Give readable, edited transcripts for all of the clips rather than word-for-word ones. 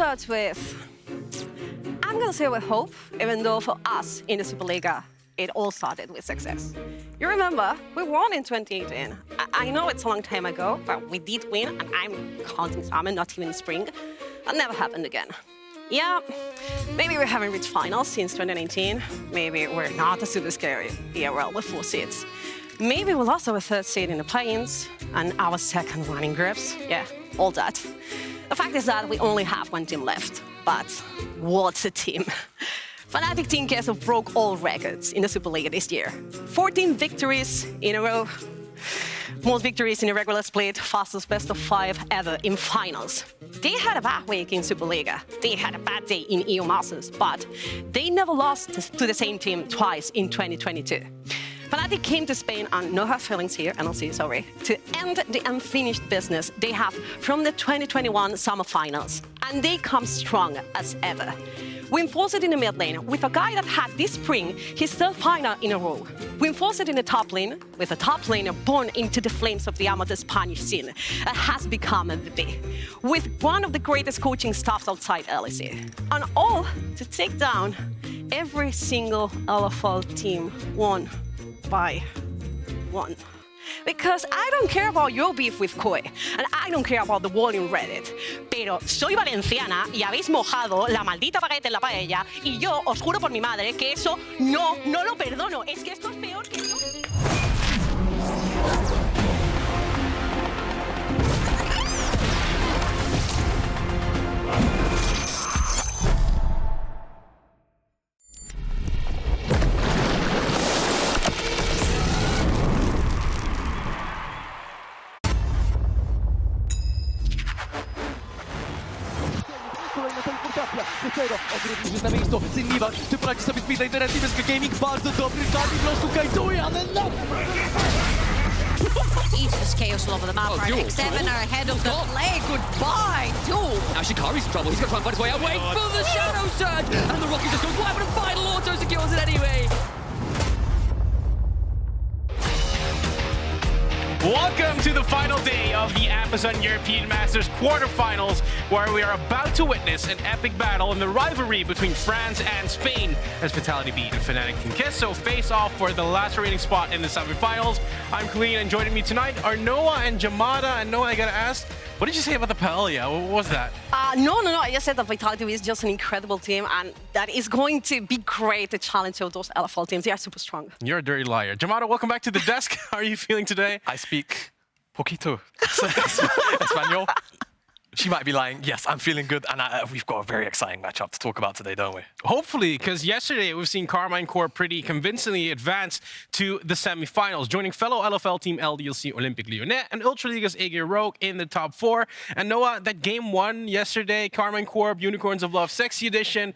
start with, I'm going to say with hope, even though for us in the Superliga, it all started with success. You remember, we won in 2018. I know it's a long time ago, but we did win, and I'm counting summer, not even spring. That never happened again. Yeah, maybe we haven't reached finals since 2019. Maybe we're not a super scary ERL with 4 seeds. Maybe we lost our 3rd seed in the play-ins and our 2nd one in groups. Yeah, all that. The fact is that we only have 1 team left, but what's a team? FnaticTQ broke all records in the Superliga this year. 14 victories in a row. Most victories in a regular split, fastest best of 5 ever in finals. They had a bad week in Superliga. They had a bad day in EU Masters, but they never lost to the same team twice in 2022. Fnatic came to Spain on no hard feelings here, NLC, sorry, to end the unfinished business they have from the 2021 summer finals. And they come strong as ever. We enforced it in the mid lane with a guy that had this spring his 3rd final in a row. We enforced it in the top lane with a top laner born into the flames of the amateur Spanish scene that has become MVP. With one of the greatest coaching staffs outside LEC. And all to take down every single LFL team one by one. Because I don't care about your beef with Koi, and I don't care about the wall in Reddit. Pero soy valenciana y habéis mojado la maldita baguette en la paella, y yo os juro por mi madre que eso no lo perdono. Es que esto es peor que yo. Drużyna miejscu, Syniwa, czy poradzi sobie z midlane Renata, z gaming, bardzo dobry timing, los kajtuje, ale no! Eats this chaos all over the map. Right, X7 are ahead of the play. Goodbye, duel. Now Shikari's in trouble, he's got to try and find his way out. Wait for the Shadow Surge! And the Rocky just goes wide, but a final auto secures it anyway. Welcome to the final day of the Amazon European Masters quarterfinals, where we are about to witness an epic battle in the rivalry between France and Spain as Vitality.Bee and FnaticTQ face off for the last remaining spot in the semifinals. I'm Colleen, and joining me tonight are Noah and Jamada. And Noah, I gotta ask, what did you say about the paella? What was that? No. I just said that Vitality is just an incredible team, and that is going to be great to challenge those LFL teams. They are super strong. You're a dirty liar. Jamada, welcome back to the desk. How are you feeling today? I speak poquito Espanol. She might be lying. Yes, I'm feeling good, and we've got a very exciting matchup to talk about today, don't we? Hopefully, because yesterday we've seen Karmine Corp pretty convincingly advance to the semifinals, joining fellow LFL team LDLC Olympique Lyonnais and Ultraliga's AG Rogue in the top 4. And Noah, that game 1 yesterday, Karmine Corp, Unicorns of Love, Sexy Edition,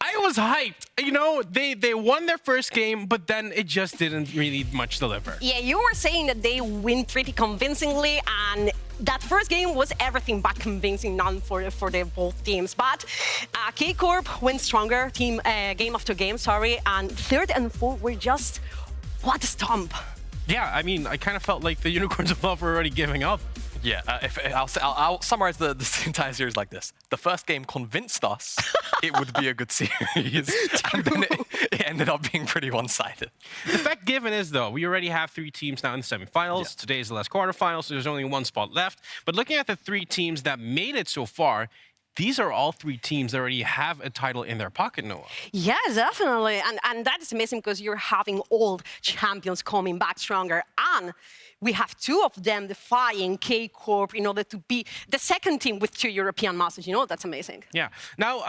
I was hyped. You know, they won their first game, but then it just didn't really much deliver. Yeah, you were saying that they win pretty convincingly, and that first game was everything but convincing, none for the both teams. But K-Corp went stronger, game after game, and 3rd and 4th were just, what a stomp. Yeah, I mean, I kind of felt like the Unicorns of Love were already giving up. Yeah, I'll summarize the entire series like this. The first game convinced us it would be a good series, and then it ended up being pretty one-sided. The fact given is, though, we already have 3 teams now in the semifinals. Yeah. Today is the last quarterfinals, so there's only 1 spot left. But looking at the 3 teams that made it so far, these are all 3 teams that already have a title in their pocket, Noah. Yeah, definitely. And that is amazing because you're having old champions coming back stronger. And we have 2 of them defying K-Corp in order to be the 2nd team with 2 European Masters. You know, that's amazing. Yeah. Now,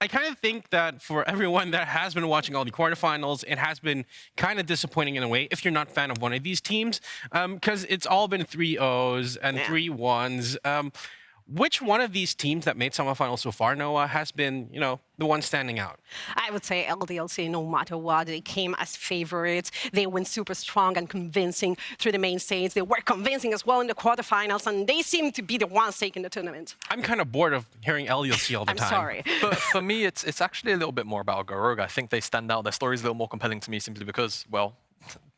I kind of think that for everyone that has been watching all the quarterfinals, it has been kind of disappointing in a way if you're not a fan of one of these teams, because it's all been 3-0s and 3-1s. Which one of these teams that made semifinals so far, Noah, has been, you know, the one standing out? I would say LDLC, no matter what. They came as favorites. They went super strong and convincing through the main stage. They were convincing as well in the quarterfinals, and they seem to be the ones taking the tournament. I'm kind of bored of hearing LDLC all the time. I'm sorry. But for me, it's actually a little bit more about Go Rogue. I think they stand out. Their story is a little more compelling to me simply because, well,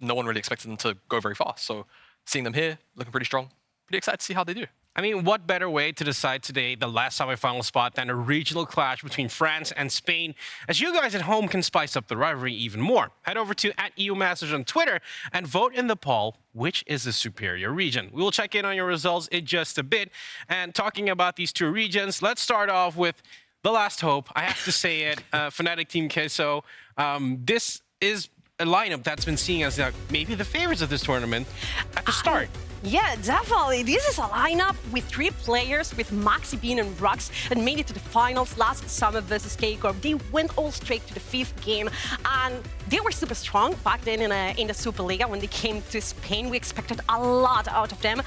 no one really expected them to go very fast. So seeing them here, looking pretty strong, pretty excited to see how they do. I mean, what better way to decide today the last semifinal spot than a regional clash between France and Spain, as you guys at home can spice up the rivalry even more. Head over to @EUMasters on Twitter and vote in the poll, which is the superior region. We will check in on your results in just a bit. And talking about these two regions, let's start off with the last hope. I have to say it, Fnatic Team Queso. This is a lineup that's been seen as maybe the favorites of this tournament at the start. Yeah, definitely. This is a lineup with 3 players, with MAXI, Bean, and Rhuckz, and made it to the finals last summer versus K-Corp. They went all straight to the 5th game, and they were super strong back then in the Superliga. When they came to Spain, we expected a lot out of them.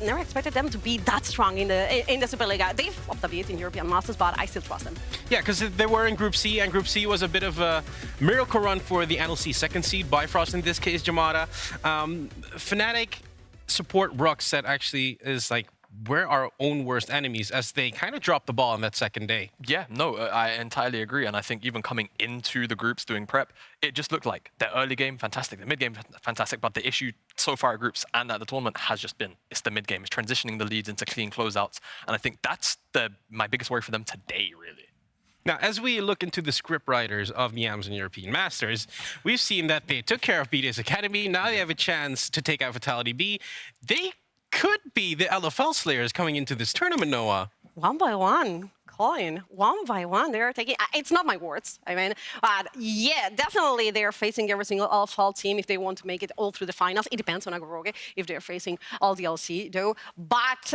Never expected them to be that strong in the Superliga. They've flopped a bit in European Masters, but I still trust them. Yeah, because they were in Group C, and Group C was a bit of a miracle run for the NLC 2nd seed, Bifrost in this case, Jamada. Fnatic support Rhuckz that actually is like, we're our own worst enemies, as they kind of dropped the ball on that second day. Yeah, no, I entirely agree. And I think even coming into the groups doing prep, it just looked like their early game, fantastic, the mid game, fantastic. But the issue so far at groups and at the tournament has just been, it's the mid game. It's transitioning the leads into clean closeouts. And I think that's my biggest worry for them today, really. Now, as we look into the script writers of the Amazon European Masters, we've seen that they took care of BDS Academy. Now they have a chance to take out Vitality.Bee. They could be the LFL Slayers coming into this tournament, Noah. One by one. One by one, they're taking. It's not my words, I mean, but yeah, definitely they're facing every single LFL team if they want to make it all through the finals. It depends on Agoroge if they're facing all DLC though, but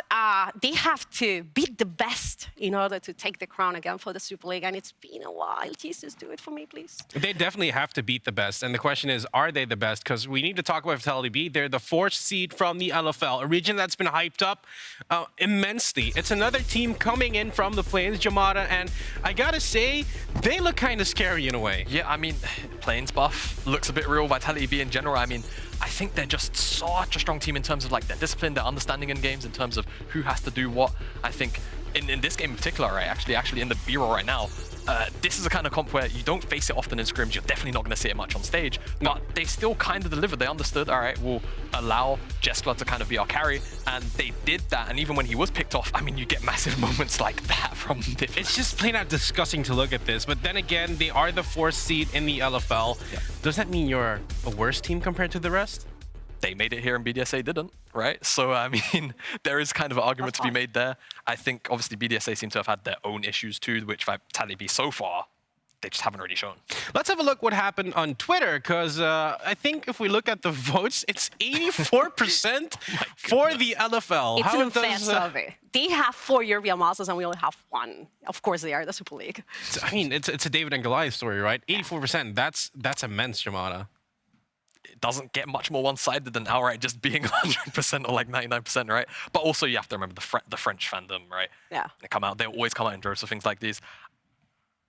they have to beat the best in order to take the crown again for the Super League, and it's been a while. Jesus, do it for me, please. They definitely have to beat the best, and the question is, are they the best? Because we need to talk about Vitality.Bee. They're the 4th seed from the LFL, a region that's been hyped up immensely. It's another team coming in from the Plains, Jamada, and I gotta say, they look kind of scary in a way. Yeah, I mean, Plains buff looks a bit real. Vitality.Bee in general, I mean, I think they're just such a strong team in terms of like their discipline, their understanding in games, in terms of who has to do what. I think in this game in particular, right, actually in the B-roll right now, this is a kind of comp where you don't face it often in scrims. You're definitely not going to see it much on stage, but they still kind of delivered. They understood, all right, we'll allow Jeskla to kind of be our carry, and they did that. And even when he was picked off, I mean, you get massive moments like that from Diplex. It's just plain out disgusting to look at this, but then again, they are the 4th seed in the LFL. Yeah. Does that mean you're a worse team compared to the rest? They made it here and BDSA didn't, right? So, I mean, there is kind of an argument to be made there. I think, obviously, BDSA seem to have had their own issues too, which Vitality.Bee so far, they just haven't really shown. Let's have a look what happened on Twitter, because I think if we look at the votes, it's 84% for the LFL. It's an unfair survey. They have 4 European Masters and we only have 1. Of course, they are the Super League. I mean, it's a David and Goliath story, right? 84%, that's immense, Jamada. It doesn't get much more one-sided than outright just being 100% or like 99%, right? But also you have to remember the French fandom, right? Yeah. They always come out in droves for things like these.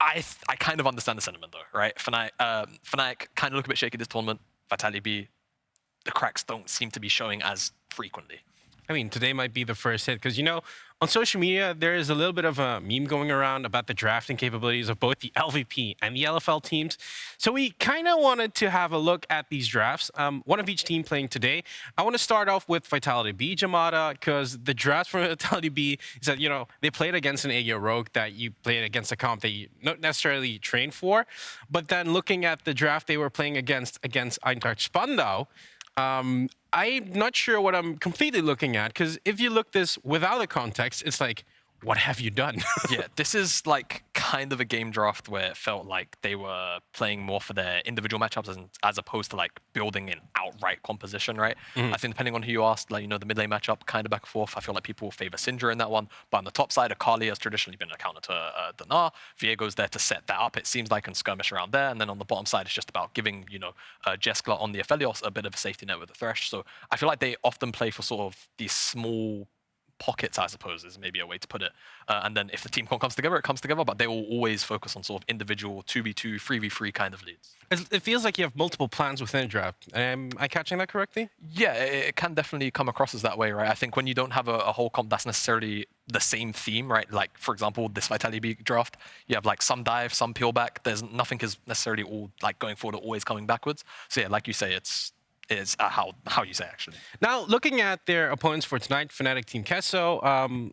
I kind of understand the sentiment though, right? Fnatic kind of look a bit shaky this tournament. Vitality.Bee, the cracks don't seem to be showing as frequently. I mean, today might be the first hit, because, you know, on social media, there is a little bit of a meme going around about the drafting capabilities of both the LVP and the LFL teams. So we kind of wanted to have a look at these drafts, one of each team playing today. I want to start off with Vitality.Bee, Jamada, because the drafts for Vitality.Bee is that, you know, they played against an AGO Rogue that you played against a comp that you not necessarily trained for. But then looking at the draft they were playing against Eintracht Spandau, I'm not sure what I'm completely looking at, because if you look this without a context, it's like, what have you done? Yeah, this is like kind of a game draft where it felt like they were playing more for their individual matchups as opposed to like building an outright composition, right? I think depending on who you asked, like, you know, the mid lane matchup, kind of back and forth. I feel like people favor Syndra in that one. But on the top side, Akali has traditionally been a counter to Dinar. Viego's there to set that up, it seems like, and skirmish around there. And then on the bottom side, it's just about giving, you know, Jeskla on the Aphelios a bit of a safety net with the Thresh. So I feel like they often play for sort of these small pockets, I suppose, is maybe a way to put it. And then if the team comes together, it comes together, but they will always focus on sort of individual 2v2, 3v3 kind of leads. It feels like you have multiple plans within a draft. Am I catching that correctly? Yeah, it can definitely come across as that way, right? I think when you don't have a whole comp that's necessarily the same theme, right? Like, for example, this Vitality.Bee draft, you have like some dive, some peel back. There's nothing is necessarily all like going forward or always coming backwards. So yeah, like you say, it's is how you say actually. Now, looking at their opponents for tonight, Fnatic Team Kesso,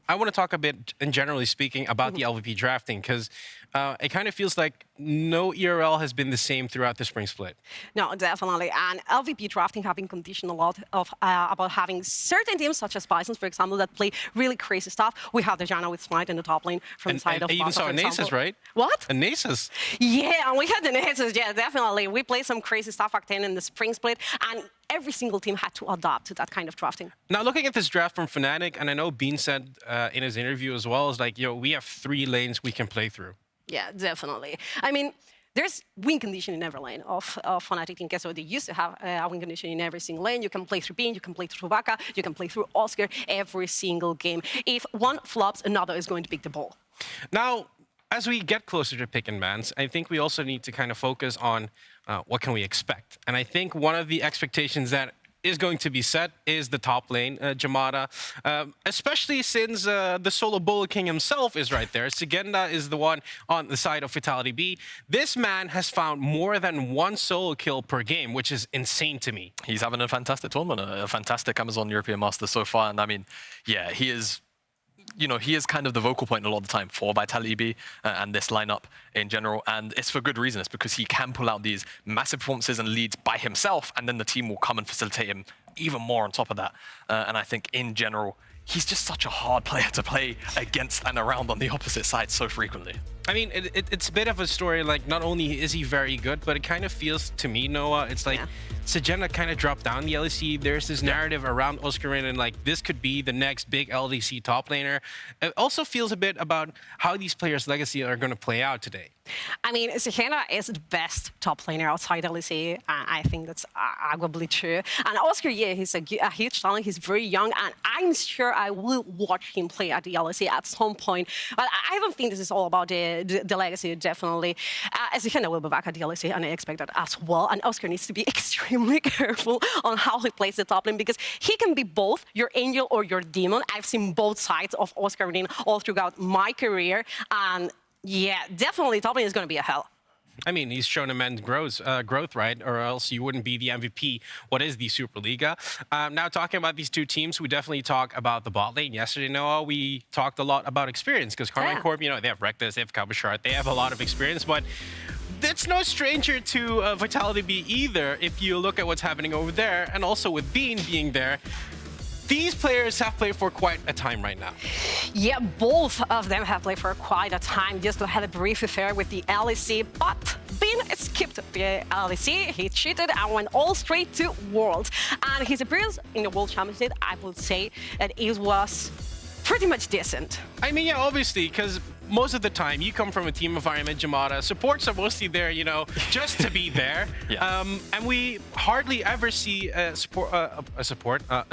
I want to talk a bit, and generally speaking, about the LVP drafting, because it kind of feels like no ERL has been the same throughout the spring split. No, definitely. And LVP drafting have been conditioned a lot of about having certain teams, such as Bisons, for example, that play really crazy stuff. We have the Janna with Smite in the top lane from the side of you even Baca, saw for Nasus, example. right? What? A Nasus. Yeah, and we had the Nasus, yeah, definitely. We played some crazy stuff back then in the spring split, and every single team had to adapt to that kind of drafting. Now, looking at this draft from Fnatic, and I know Bean said in his interview as well, is like, yo, we have 3 lanes we can play through. Yeah, definitely. I mean, there's win condition in every lane of Fnatic Team Kesso. They used to have a win condition in every single lane. You can play through Bean, you can play through Baca, you can play through Oscar every single game. If one flops, another is going to pick the ball. Now, as we get closer to pick and bans, I think we also need to kind of focus on what can we expect. And I think one of the expectations that is going to be set is the top lane, Jamada, especially since the solo Bullet King himself is right there. Szygenda is the one on the side of Vitality.Bee. This man has found more than 1 solo kill per game, which is insane to me. He's having a fantastic tournament, a fantastic Amazon European Master so far. And I mean, yeah, he is, you know, he is kind of the vocal point a lot of the time for Vitality.Bee and this lineup in general. And it's for good reason. It's because he can pull out these massive performances and leads by himself, and then the team will come and facilitate him even more on top of that. And I think in general, he's just such a hard player to play against and around on the opposite side so frequently. I mean, it's a bit of a story, like, not only is he very good, but it kind of feels to me, Noah, it's like Szygenda kind of dropped down the LEC. There's this narrative around Oscarinin, and like, this could be the next big LDC top laner. It also feels a bit about how these players' legacy are going to play out today. I mean, Szygenda is the best top laner outside LEC. I think that's arguably true. And Oscar, yeah, he's a huge talent. He's very young, and I'm sure I will watch him play at the LEC at some point. But I don't think this is all about the legacy, definitely. Szygenda will be back at the LEC, and I expect that as well. And Oscar needs to be extremely careful on how he plays the top lane, because he can be both your angel or your demon. I've seen both sides of Oscarinin all throughout my career, and yeah, definitely top lane is going to be a hell. I mean, he's shown immense growth, right? Or else you wouldn't be the MVP. What is the Superliga? Now, talking about these two teams, we definitely talk about the bot lane. Yesterday, Noah, we talked a lot about experience, because Carmine Corp, you know, they have Rhuckz, they have Kabashard, they have a lot of experience, but it's no stranger to Vitality.Bee either, if you look at what's happening over there, and also with Bean being there. These players have played for quite a time right now. Yeah, both of them have played for quite a time. Jeskla had a brief affair with the LEC, but Bean skipped the LEC. He cheated and went all straight to Worlds. And his appearance in the World Championship, I would say that it was pretty much decent. I mean, yeah, obviously, because most of the time you come from a team environment, Jamada. Supports are mostly there, you know, just to be there. And we hardly ever see a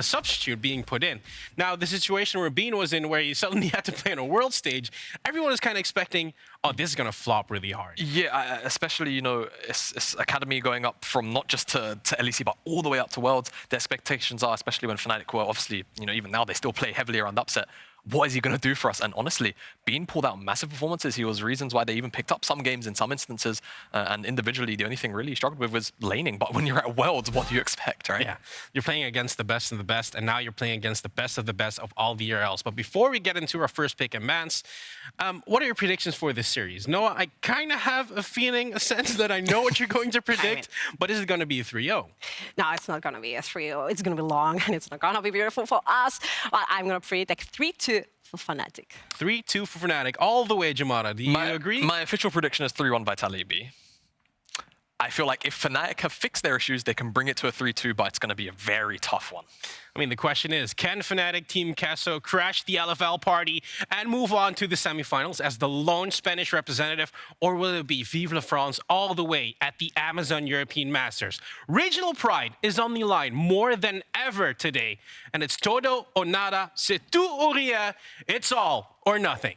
substitute being put in. Now, the situation where Bean was in, where he suddenly had to play on a world stage, everyone is kind of expecting, oh, this is going to flop really hard. Yeah, especially, you know, it's Academy going up from not just to LEC, but all the way up to Worlds. The expectations are, especially when Fnatic were obviously, you know, even now they still play heavily around upset. What is he going to do for us? And honestly, Bean pulled out massive performances. He was reasons why they even picked up some games in some instances. And individually, the only thing really he struggled with was laning. But when you're at Worlds, what do you expect, right? Yeah, you're playing against the best of the best, and now you're playing against the best of all the ERLs. But before we get into our first pick and bans, what are your predictions for this series? Noah, I kind of have a feeling, a sense that I know what you're going to predict, but is it going to be a 3-0? No, it's not going to be a 3-0. It's going to be long, and it's not going to be beautiful for us. But I'm going to predict 3-2 for Fnatic. 3-2 for Fnatic, all the way, Jamada. Do you agree? My official prediction is 3-1 Vitality.Bee. I feel like if Fnatic have fixed their issues, they can bring it to a 3-2, but it's going to be a very tough one. I mean, the question is, can Fnatic Team Kesso crash the LFL party and move on to the semifinals as the lone Spanish representative, or will it be Vive la France all the way at the Amazon European Masters? Regional pride is on the line more than ever today, and it's todo o nada, c'est tout ou rien, it's all or nothing.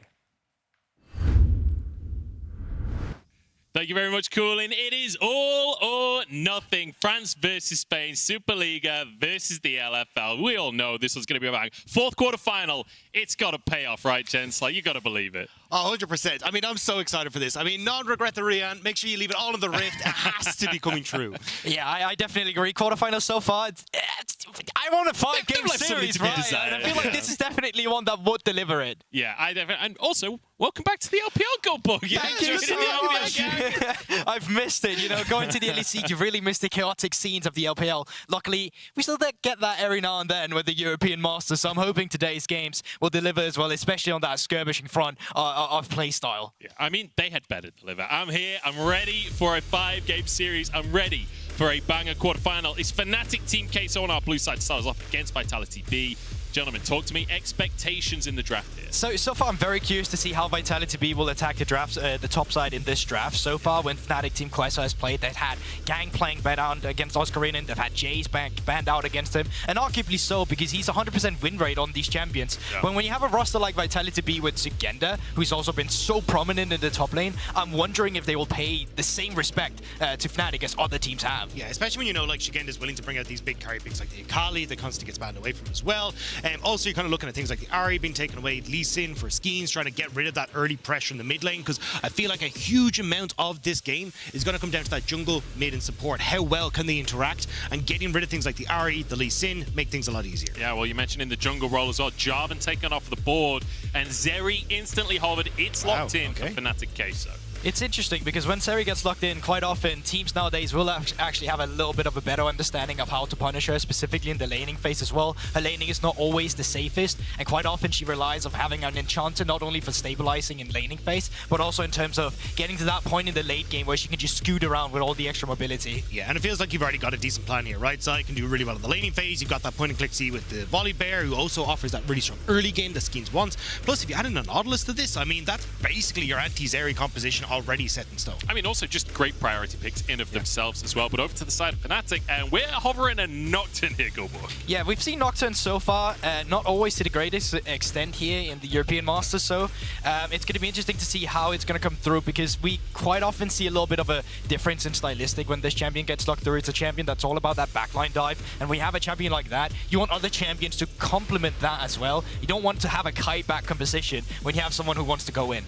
Thank you very much, Coolin. It is all or nothing. France versus Spain, Superliga versus the LFL. We all know this was going to be a bang. Fourth quarter final. It's got to pay off, right, gents? Like, you got to believe it. 100%. I mean, I'm so excited for this. I mean, non-regret the Rian. Make sure you leave it all in the rift. It has to be coming true. Yeah, I definitely agree. Quarterfinals so far, I want a 5-game series, right? And I feel like this is definitely one that would deliver it. Yeah, I definitely. And also, welcome back to the LPL Gold Book. Thank you so much. I've missed it. You know, going to the LEC, you really miss the chaotic scenes of the LPL. Luckily, we still get that every now and then with the European Masters, so I'm hoping today's games will deliver as well, especially on that skirmishing front of play style. Yeah, I mean, they had better deliver. I'm here. I'm ready for a 5-game series. I'm ready for a banger quarterfinal. It's FnaticTQ Line on our blue side to start us off against Vitality.Bee. Gentlemen, talk to me. Expectations in the draft here. So far, I'm very curious to see how Vitality.Bee will attack the draft, the top side in this draft. So far, when FnaticTQ Line has played, they've had Gangplank banned out against Oscarinin, they've had Jace banned out against him, and arguably so because he's 100% win rate on these champions. Yeah. But when you have a roster like Vitality.Bee with Szygenda, who's also been so prominent in the top lane, I'm wondering if they will pay the same respect to Fnatic as other teams have. Yeah, especially when you know like Szygenda is willing to bring out these big carry picks like the Akali that constantly gets banned away from as well. Also, you're kind of looking at things like the Ahri being taken away, Lee Sin for Skeanz, trying to get rid of that early pressure in the mid lane, because I feel like a huge amount of this game is going to come down to that jungle, mid, and support. How well can they interact? And getting rid of things like the Ahri, the Lee Sin, make things a lot easier. Yeah, well, you mentioned in the jungle role as well, Jarvan taken off the board, and Zeri instantly hovered. It's locked in for FnaticTQ. It's interesting because when Zeri gets locked in, quite often teams nowadays will actually have a little bit of a better understanding of how to punish her, specifically in the laning phase as well. Her laning is not always the safest, and quite often she relies on having an enchanter not only for stabilizing in laning phase, but also in terms of getting to that point in the late game where she can just scoot around with all the extra mobility. Yeah, and it feels like you've already got a decent plan here, right? Zayah can do really well in the laning phase. You've got that point and click C with the Volibear, who also offers that really strong early game that Skeanz wants. Plus, if you add in a Nautilus to this, I mean, that's basically your anti-Zeri composition already set in stone. I mean, also just great priority picks in of themselves as well. But over to the side of Fnatic, and we're hovering a Nocturne here, Goldbook. Yeah, we've seen Nocturne so far, not always to the greatest extent here in the European Masters, so it's going to be interesting to see how it's going to come through, because we quite often see a little bit of a difference in stylistic when this champion gets locked through. It's a champion that's all about that backline dive, and we have a champion like that. You want other champions to complement that as well. You don't want to have a kite back composition when you have someone who wants to go in.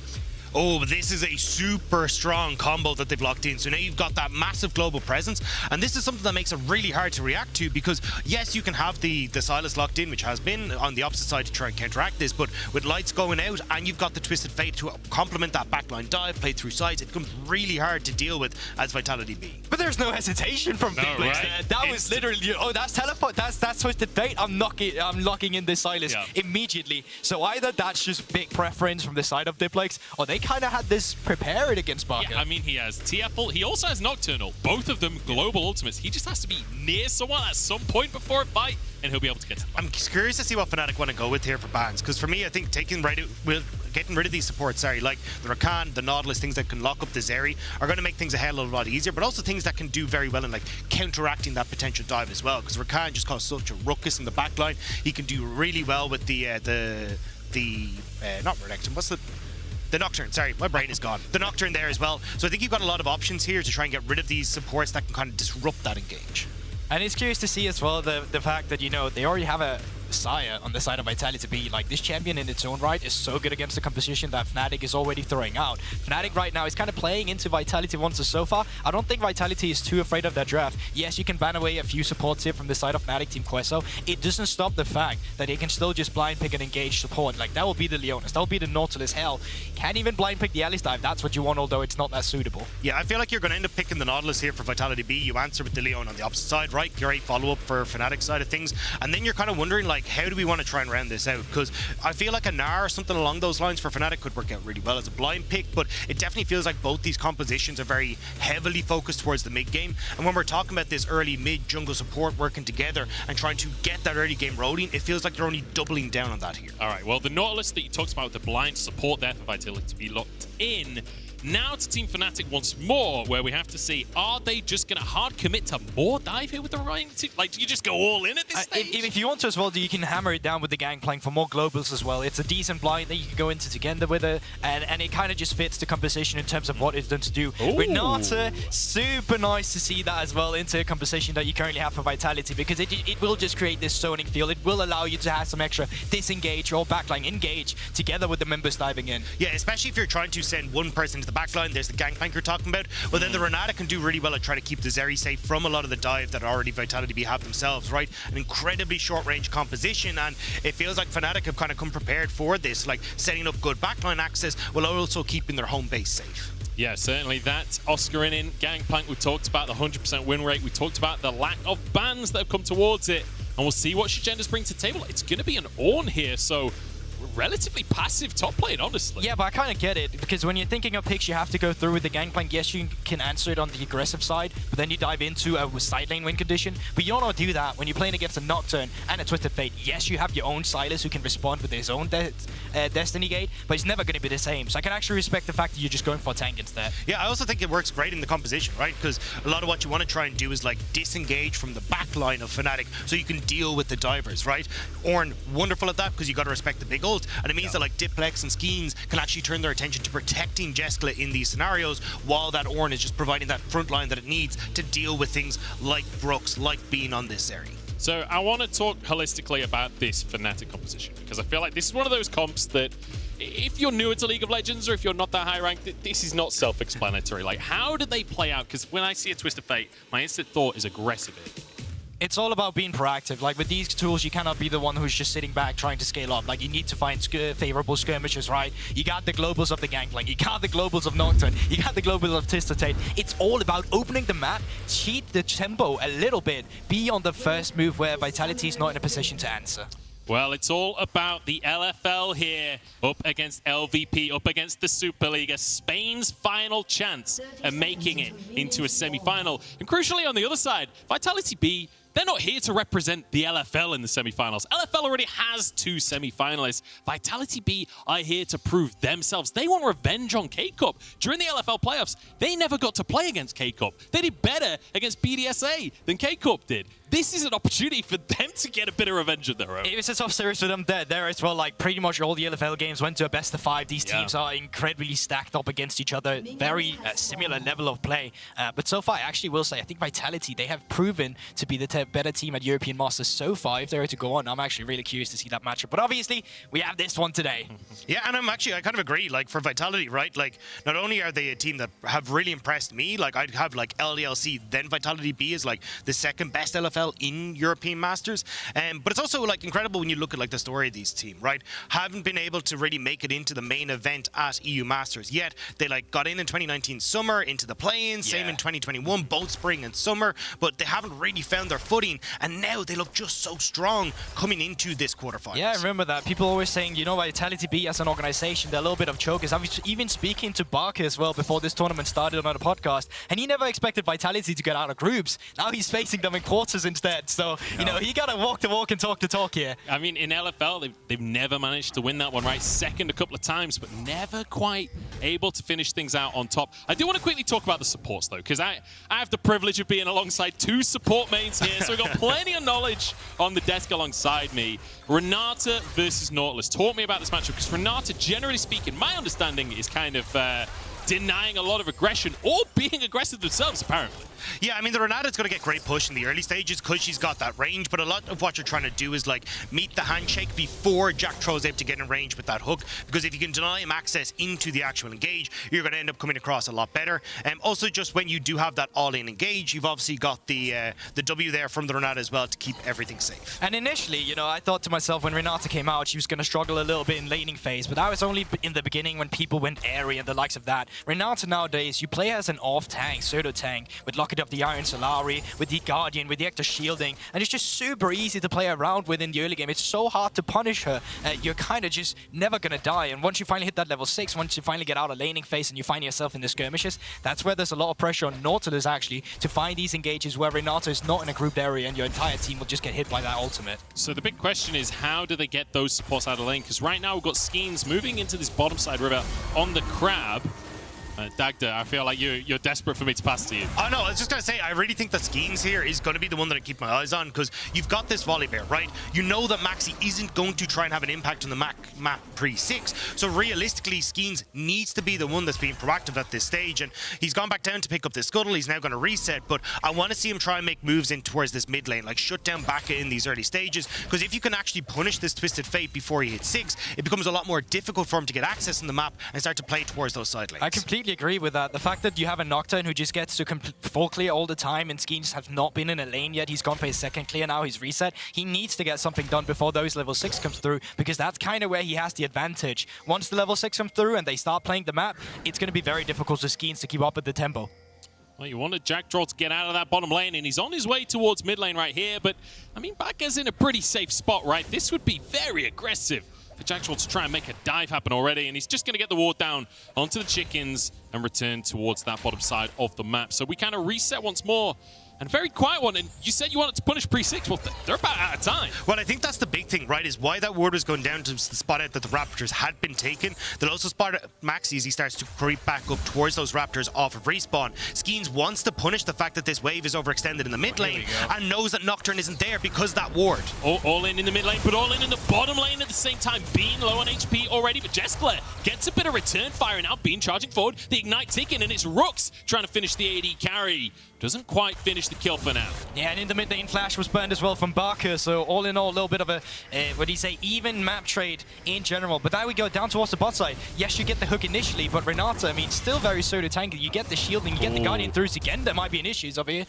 Oh, but this is a super strong combo that they've locked in. So now you've got that massive global presence. And this is something that makes it really hard to react to, because yes, you can have the Sylas locked in, which has been on the opposite side to try and counteract this, but with lights going out and you've got the Twisted Fate to complement that backline dive, play through sides, it becomes really hard to deal with as Vitality.Bee. But there's no hesitation from Diplex. Right? That was literally, oh, that's teleport, that's Twisted Fate. I'm locking in this Sylas immediately. So either that's just big preference from the side of Diplex, or they kind of had this prepared against Baca. Yeah, I mean, he has TFL, he also has Nocturnal, both of them global ultimates. He just has to be near someone at some point before a fight, and he'll be able to get to them. I'm curious to see what Fnatic want to go with here for bans, because for me, I think getting rid of these supports, like the Rhuckz, the Nautilus, things that can lock up the Zeri, are going to make things a hell of a lot easier, but also things that can do very well in like counteracting that potential dive as well, because Rhuckz just caused such a ruckus in the backline. He can do really well with the not Renata, what's the Nocturne, sorry, my brain is gone. The Nocturne there as well. So I think you've got a lot of options here to try and get rid of these supports that can kind of disrupt that engage. And it's curious to see as well the fact that, you know, they already have a Xayah on the side of Vitality.Bee. Like, this champion in its own right is so good against the composition that Fnatic is already throwing out. Fnatic right now is kind of playing into Vitality once so far. I don't think Vitality is too afraid of that draft. Yes, you can ban away a few supports here from the side of FnaticTQ. It doesn't stop the fact that they can still just blind pick and engage support. Like, that will be the Leonis, that will be the Nautilus. Hell, can't even blind pick the Alice dive. That's what you want, although it's not that suitable. Yeah, I feel like you're going to end up picking the Nautilus here for Vitality.Bee. You answer with the Leon on the opposite side, right? Great follow-up for Fnatic side of things. And then you're kind of wondering, like, how do we want to try and round this out? Because I feel like a Gnar or something along those lines for Fnatic could work out really well as a blind pick, but it definitely feels like both these compositions are very heavily focused towards the mid game. And when we're talking about this early mid jungle support working together and trying to get that early game rolling, it feels like they're only doubling down on that here. All right, well, the Nautilus that you talked about with the blind support there for Vitality to be locked in. Now to Team Fnatic once more, where we have to see, are they just going to hard commit to more dive here with the Ryan team? Like, do you just go all in at this stage? If you want to as well, you can hammer it down with the Gangplank for more globals as well. It's a decent blind that you can go into Szygenda with it, and it kind of just fits the composition in terms of what it's done to do. Renata, super nice to see that as well into a composition that you currently have for Vitality, because it will just create this zoning feel. It will allow you to have some extra disengage or backline engage together with the members diving in. Yeah, especially if you're trying to send one person to the backline. There's the Gangplank you're talking about. Well, then the Renata can do really well at trying to keep the Zeri safe from a lot of the dive that already Vitality.Bee have themselves, right? An incredibly short-range composition, and it feels like Fnatic have kind of come prepared for this, like setting up good backline access while also keeping their home base safe. Yeah, certainly that. Oscarinin, Gangplank, we talked about the 100% win rate. We talked about the lack of bans that have come towards it. And we'll see what Szygenda brings to the table. It's going to be an Ornn here, so relatively passive top lane, honestly. Yeah, but I kind of get it, because when you're thinking of picks, you have to go through with the Gangplank. Yes, you can answer it on the aggressive side, but then you dive into a side lane win condition. But you don't want to do that when you're playing against a Nocturne and a Twisted Fate. Yes, you have your own Sylas who can respond with his own Destiny Gate, but it's never going to be the same. So I can actually respect the fact that you're just going for a tank instead. Yeah, I also think it works great in the composition, right? Because a lot of what you want to try and do is like disengage from the back line of Fnatic so you can deal with the divers, right? Ornn, wonderful at that because you got to respect the big ult, and it means that like Diplex and Skeanz can actually turn their attention to protecting Jeskla in these scenarios, while that Ornn is just providing that front line that it needs to deal with things like Rhuckz, like being on this Zeri. So I want to talk holistically about this Fnatic composition, because I feel like this is one of those comps that if you're newer to League of Legends or if you're not that high ranked, this is not self-explanatory. Like, how do they play out? Because when I see a Twisted Fate, my instant thought is aggressive. It's all about being proactive. Like with these tools, you cannot be the one who's just sitting back trying to scale up. Like you need to find favorable skirmishes, right? You got the globals of the Gangplank, you got the globals of Nocturne, you got the globals of Twisted Fate. It's all about opening the map, cheat the tempo a little bit, be on the first move where Vitality is not in a position to answer. Well, it's all about the LFL here, up against LVP, up against the Superliga, Spain's final chance at making it into a semi-final. And crucially, on the other side, Vitality.Bee, they're not here to represent the LFL in the semi-finals. LFL already has 2 semi-finalists. Vitality.Bee are here to prove themselves. They want revenge on K-Cup. During the LFL playoffs, they never got to play against K-Cup. They did better against BDSA than K-Cup did. This is an opportunity for them to get a bit of revenge of their own. It was a tough series for them there as well. Like pretty much all the LFL games went to a best of 5. These teams are incredibly stacked up against each other. Very similar level of play. But so far, I actually will say, I think Vitality, they have proven to be the better team at European Masters so far. If they were to go on, I'm actually really curious to see that matchup. But obviously, we have this one today. Yeah, and I kind of agree. Like for Vitality, right? Like not only are they a team that have really impressed me, like I'd have like LDLC, then Vitality.Bee is like the second best LFL in European Masters. But it's also like incredible when you look at like the story of these team, right? Haven't been able to really make it into the main event at EU Masters yet. They like got in 2019 summer into the play-in, same in 2021, both spring and summer, but they haven't really found their footing, and now they look just so strong coming into this quarterfinals. Yeah, I remember that. People always saying, you know, Vitality.Bee as an organization, they're a little bit of chokers. I was even speaking to Baca as well before this tournament started on a podcast, and he never expected Vitality to get out of groups. Now he's facing them in quarters instead. So, you know, he got to walk the walk and talk the talk here. I mean, in LFL, they've never managed to win that one, right? Second a couple of times, but never quite able to finish things out on top. I do want to quickly talk about the supports, though, because I have the privilege of being alongside 2 support mains here, so we've got plenty of knowledge on the desk alongside me. Renata versus Nautilus. Talk me about this matchup, because Renata, generally speaking, my understanding is kind of denying a lot of aggression or being aggressive themselves, apparently. Yeah, I mean, the Renata's going to get great push in the early stages because she's got that range, but a lot of what you're trying to do is like meet the handshake before Jactroll is able to get in range with that hook, because if you can deny him access into the actual engage, you're going to end up coming across a lot better. Also, just when you do have that all-in engage, you've obviously got the W there from the Renata as well to keep everything safe. And initially, you know, I thought to myself when Renata came out, she was going to struggle a little bit in laning phase, but that was only in the beginning when people went airy and the likes of that. Renata nowadays, you play as an off-tank, pseudo-tank, with Locket of the Iron Solari, with the Guardian, with the extra shielding, and it's just super easy to play around with in the early game. It's so hard to punish her. You're kind of just never going to die, and once you finally hit that level 6, once you finally get out of laning phase and you find yourself in the skirmishes, that's where there's a lot of pressure on Nautilus, actually, to find these engages where Renata is not in a grouped area and your entire team will just get hit by that ultimate. So the big question is, how do they get those supports out of lane? Because right now we've got Skeanz moving into this bottom side river on the Crab. Dagda, I feel like you're desperate for me to pass to you. Oh no, I was just gonna say, I really think that Skeanz here is gonna be the one that I keep my eyes on, because you've got this Volibear, right? You know that MAXI isn't going to try and have an impact on the map pre-6, so realistically, Skeanz needs to be the one that's being proactive at this stage, and he's gone back down to pick up this scuttle. He's now gonna reset, but I want to see him try and make moves in towards this mid lane, like shut down Baca in these early stages, because if you can actually punish this Twisted Fate before he hits 6, it becomes a lot more difficult for him to get access on the map and start to play towards those side lanes. I completely agree with that. The fact that you have a Nocturne who just gets to full clear all the time, and Skeanz has not been in a lane yet. He's gone for his second clear now. He's reset. He needs to get something done before those level 6 comes through, because that's kind of where he has the advantage. Once the level 6 come through and they start playing the map, it's going to be very difficult for Skeanz to keep up with the tempo. Well, you wanted Jactroll to get out of that bottom lane, and he's on his way towards mid lane right here, but, I mean, Baca's in a pretty safe spot, right? This would be very aggressive for Jactroll to try and make a dive happen already, and he's just going to get the ward down onto the chickens and return towards that bottom side of the map. So we kind of reset once more. And very quiet one, and you said you wanted to punish pre-6. Well, they're about out of time. Well, I think that's the big thing, right, is why that ward was going down to the spot out that the Raptors had been taken. They'll also spot MAXI as he starts to creep back up towards those Raptors off of respawn. Skeanz wants to punish the fact that this wave is overextended in the mid lane and knows that Nocturne isn't there because that ward. All in the mid lane, but all in the bottom lane at the same time. Bean low on HP already, but Jeskla gets a bit of return fire, and now Bean charging forward. The Ignite ticking, and it's Rhuckz trying to finish the AD carry. Doesn't quite finish the kill for now. Yeah, and in the mid lane, Flash was burned as well from Baca, so all in all, a little bit of a, what do you say, even map trade in general. But now we go down towards the bot side. Yes, you get the hook initially, but Renata, I mean, still very pseudo tanky. You get the shielding, you get the Guardian through. Szygenda might be an issue over here.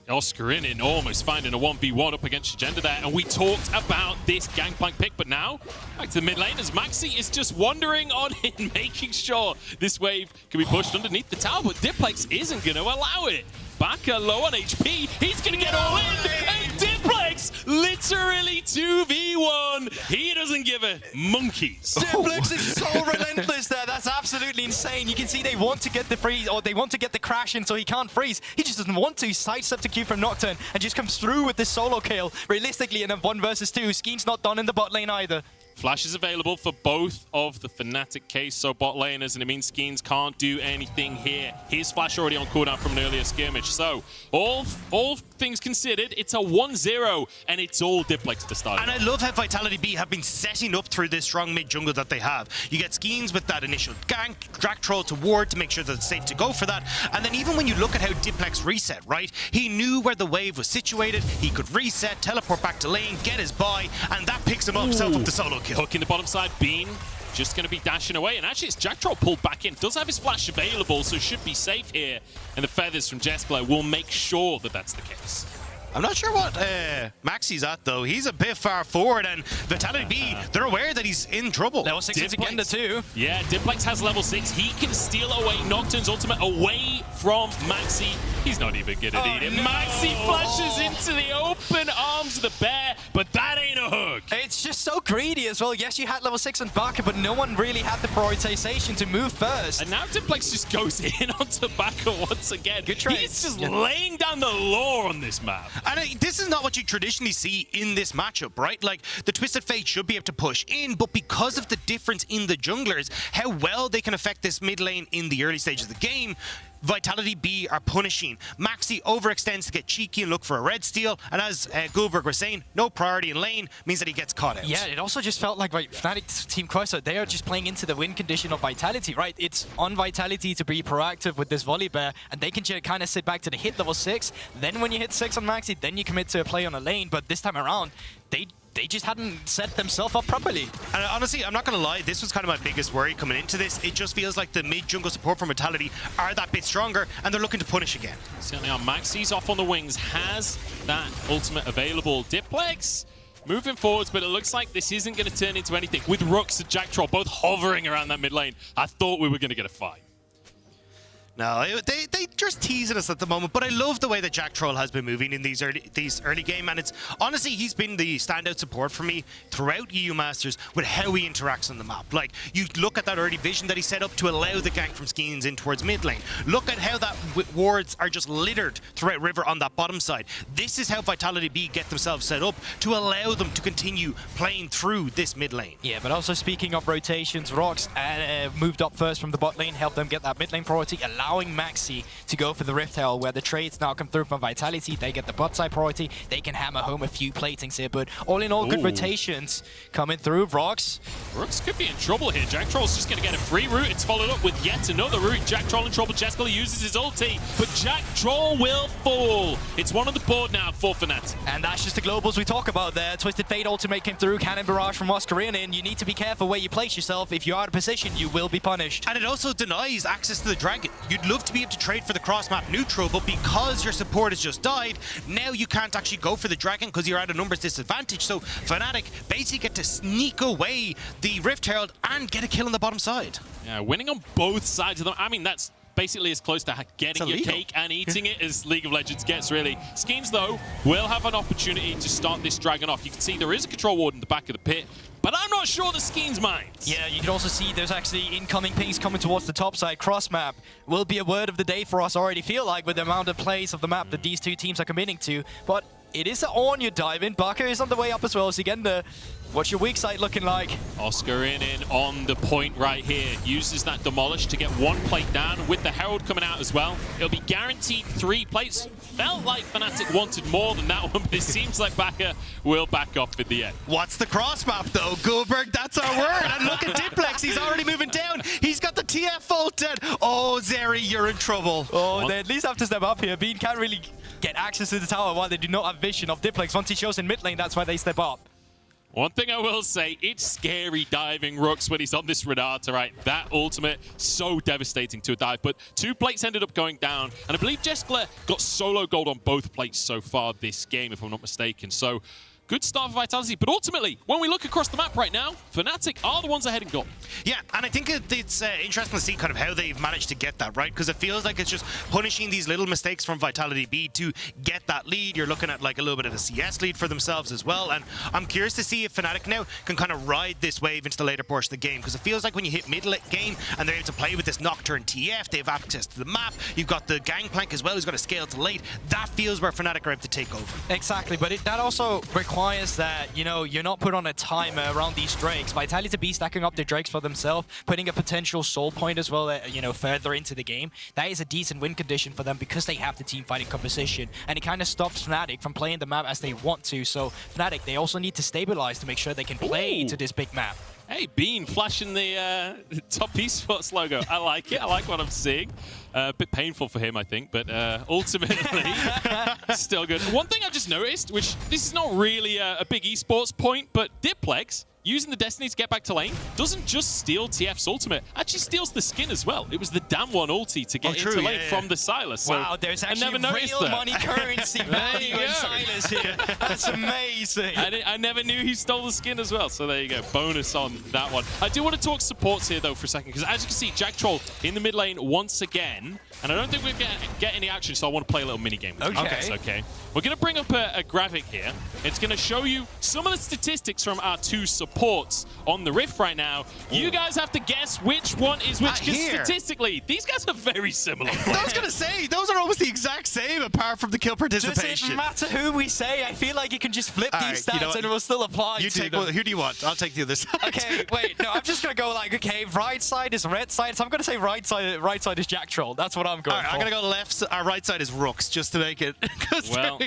Oscarinin almost finding a 1v1 up against Szygenda there, and we talked about this Gangplank pick, but now back to the mid lane as MAXI is just wandering on in, making sure this wave can be pushed underneath the tower, but Diplex isn't going to allow it. Baca low on HP, he's going to get all in, and Diplex literally 2v1. He doesn't give a monkeys. Diplex is so relentless there. That's absolutely insane. You can see they want to get the freeze, or they want to get the crash in so he can't freeze. He just doesn't want to. He sidesteps the Q from Nocturne and just comes through with this solo kill. Realistically, in a 1 versus 2, Skeanz not done in the bot lane either. Flash is available for both of the Fnatic Queso bot laners, and it means Skeanz can't do anything here. His Flash already on cooldown from an earlier skirmish. So, all things considered, it's a 1-0, and it's all Diplex to start. And I love how Vitality.Bee have been setting up through this strong mid jungle that they have. You get Skeanz with that initial gank, Jactroll to ward to make sure that it's safe to go for that. And then even when you look at how Diplex reset, right? He knew where the wave was situated. He could reset, teleport back to lane, get his buy, and that picks him up the solo kill. Hook in the bottom side, Bean just going to be dashing away, and actually it's Jactroll pulled back in. Does have his Flash available, so should be safe here, and the feathers from Jeskla will make sure that that's the case. I'm not sure what MAXI's at, though. He's a bit far forward, and Vitality.Bee, they're aware that he's in trouble. Level 6 is Szygenda too. Yeah, Diplex has level 6. He can steal away Nocturne's ultimate away from MAXI. He's not even going to need it. No. MAXI flashes into the open arms of the bear, but that ain't a hook. It's just so greedy as well. Yes, you had level 6 on Baca, but no one really had the prioritization to move first. And now Diplex just goes in onto Baca once again. Good trade. He's just laying down the law on this map. And this is not what you traditionally see in this matchup, right? Like, the Twisted Fate should be able to push in, but because of the difference in the junglers, how well they can affect this mid lane in the early stages of the game, Vitality.Bee are punishing. MAXI overextends to get cheeky and look for a red steal, and as Gulberg was saying, no priority in lane means that he gets caught out. Yeah, it also just felt like FnaticTQ Queso, they are just playing into the win condition of Vitality, right? It's on Vitality to be proactive with this Volibear, and they can kind of sit back to the hit level 6. Then when you hit 6 on MAXI, then you commit to a play on a lane, but this time around, they just hadn't set themselves up properly. And honestly, I'm not going to lie, this was kind of my biggest worry coming into this. It just feels like the mid-jungle support from Vitality are that bit stronger, and they're looking to punish again. Certainly are. MAXI's off on the wings, has that ultimate available. Diplex moving forwards, but it looks like this isn't going to turn into anything. With Rhuckz and Jactroll both hovering around that mid lane, I thought we were going to get a fight. No, they just teasing us at the moment, but I love the way that Jactroll has been moving in these early game, and it's honestly he's been the standout support for me throughout EU Masters with how he interacts on the map. Like, you look at that early vision that he set up to allow the gank from Skeanz in towards mid lane. Look at how that wards are just littered throughout River on that bottom side. This is how Vitality.Bee get themselves set up to allow them to continue playing through this mid lane. Yeah, but also speaking of rotations, Rhuckz moved up first from the bot lane, helped them get that mid lane priority, allowing MAXI to go for the Rift Herald, where the trades now come through from Vitality. They get the bot side priority. They can hammer home a few platings here, but all in all, good rotations coming through. Rhuckz could be in trouble here. Jactroll's just going to get a free route. It's followed up with yet another route. Jactroll in trouble. Jeskla uses his ulti, but Jactroll will fall. It's one on the board now for Fnatic. And that's just the globals we talk about there. Twisted Fate ultimate came through. Cannon Barrage from Oscarinin. You need to be careful where you place yourself. If you're out of position, you will be punished. And it also denies access to the dragon. You'd love to be able to trade for the cross-map neutral, but because your support has just died, now you can't actually go for the dragon because you're at a numbers disadvantage. So Fnatic basically get to sneak away the Rift Herald and get a kill on the bottom side. Yeah, winning on both sides of them. I mean, that's basically as close to getting your cake and eating it as League of Legends gets, really. Skeanz, though, will have an opportunity to start this dragon off. You can see there is a control ward in the back of the pit, but I'm not sure the Skeanz minds. Yeah, you can also see there's actually incoming pings coming towards the top side. Cross map will be a word of the day for us, I already feel like, with the amount of plays of the map that these two teams are committing to. But it is an Ornn you're diving. Baca is on the way up as well. Szygenda, what's your weak side looking like? Oscarinin on the point right here. Uses that Demolish to get one plate down with the Herald coming out as well. It'll be guaranteed 3 plates. Felt like Fnatic wanted more than that one, but it seems like Baca will back off in the end. What's the cross map though, Goldberg? That's our word. And look at Diplex. He's already moving down. He's got the TF vaulted. Oh, Zeri, you're in trouble. Oh, they at least have to step up here. Bean can't really get access to the tower while they do not have vision of Diplex. Once he shows in mid lane, that's why they step up. One thing I will say, it's scary diving Rhuckz when he's on this Renata, right? That ultimate, so devastating to a dive. But 2 plates ended up going down. And I believe Jeskla got solo gold on both plates so far this game, if I'm not mistaken. So good start for Vitality, but ultimately, when we look across the map right now, Fnatic are the ones ahead in gold. Yeah, and I think it's interesting to see kind of how they've managed to get that, right? Because it feels like it's just punishing these little mistakes from Vitality.Bee to get that lead. You're looking at like a little bit of a CS lead for themselves as well, and I'm curious to see if Fnatic now can kind of ride this wave into the later portion of the game, because it feels like when you hit mid-game and they're able to play with this Nocturne TF, they have access to the map, you've got the Gangplank as well, who's got to scale to late. That feels where Fnatic are able to take over. Exactly, but that also requires that, you know, you're not put on a timer around these Drakes. Vitality.Bee stacking up the Drakes for themselves, putting a potential soul point as well, you know, further into the game. That is a decent win condition for them because they have the team fighting composition, and it kind of stops Fnatic from playing the map as they want to. So Fnatic, they also need to stabilize to make sure they can play to this big map. Hey, Bean flashing the top esports logo. I like it. I like what I'm seeing. A bit painful for him, I think, but ultimately still good. One thing I just noticed, which this is not really a big esports point, but Diplex, using the Destiny to get back to lane, doesn't just steal TF's ultimate, actually steals the skin as well. It was the damn one ulti to get into lane from the Sylas. So wow, there's actually real money currency value in Sylas here. That's amazing. I never knew he stole the skin as well, so there you go. Bonus on that one. I do want to talk supports here, though, for a second, because as you can see, Jactroll in the mid lane once again, and I don't think we're going to get any action, so I want to play a little mini game with you. Okay. Okay. We're going to bring up a graphic here. It's going to show you some of the statistics from our 2 supports on the Rift right now. You guys have to guess which one is which, because statistically, these guys are very similar. I was going to say, those are almost the exact same, apart from the kill participation. Does it matter who we say? I feel like you can just flip these stats, you know, and it will still apply you to take them. Who do you want? I'll take the other side. Okay, wait, no, I'm just going to go like, okay, right side is red side, so I'm going to say right side is Jactroll. That's what I'm going for. I'm going to go left, our right side is Rhuckz, just to make it. Well,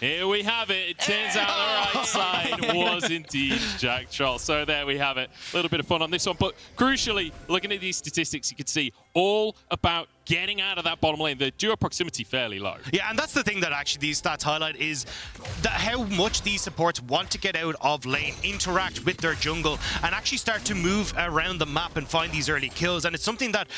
here we have it. It turns out the right side was indeed Jactroll. So there we have it. A little bit of fun on this one. But crucially, looking at these statistics, you can see all about getting out of that bottom lane. The duo proximity fairly low. Yeah, and that's the thing that actually these stats highlight is that how much these supports want to get out of lane, interact with their jungle, and actually start to move around the map and find these early kills. And it's something that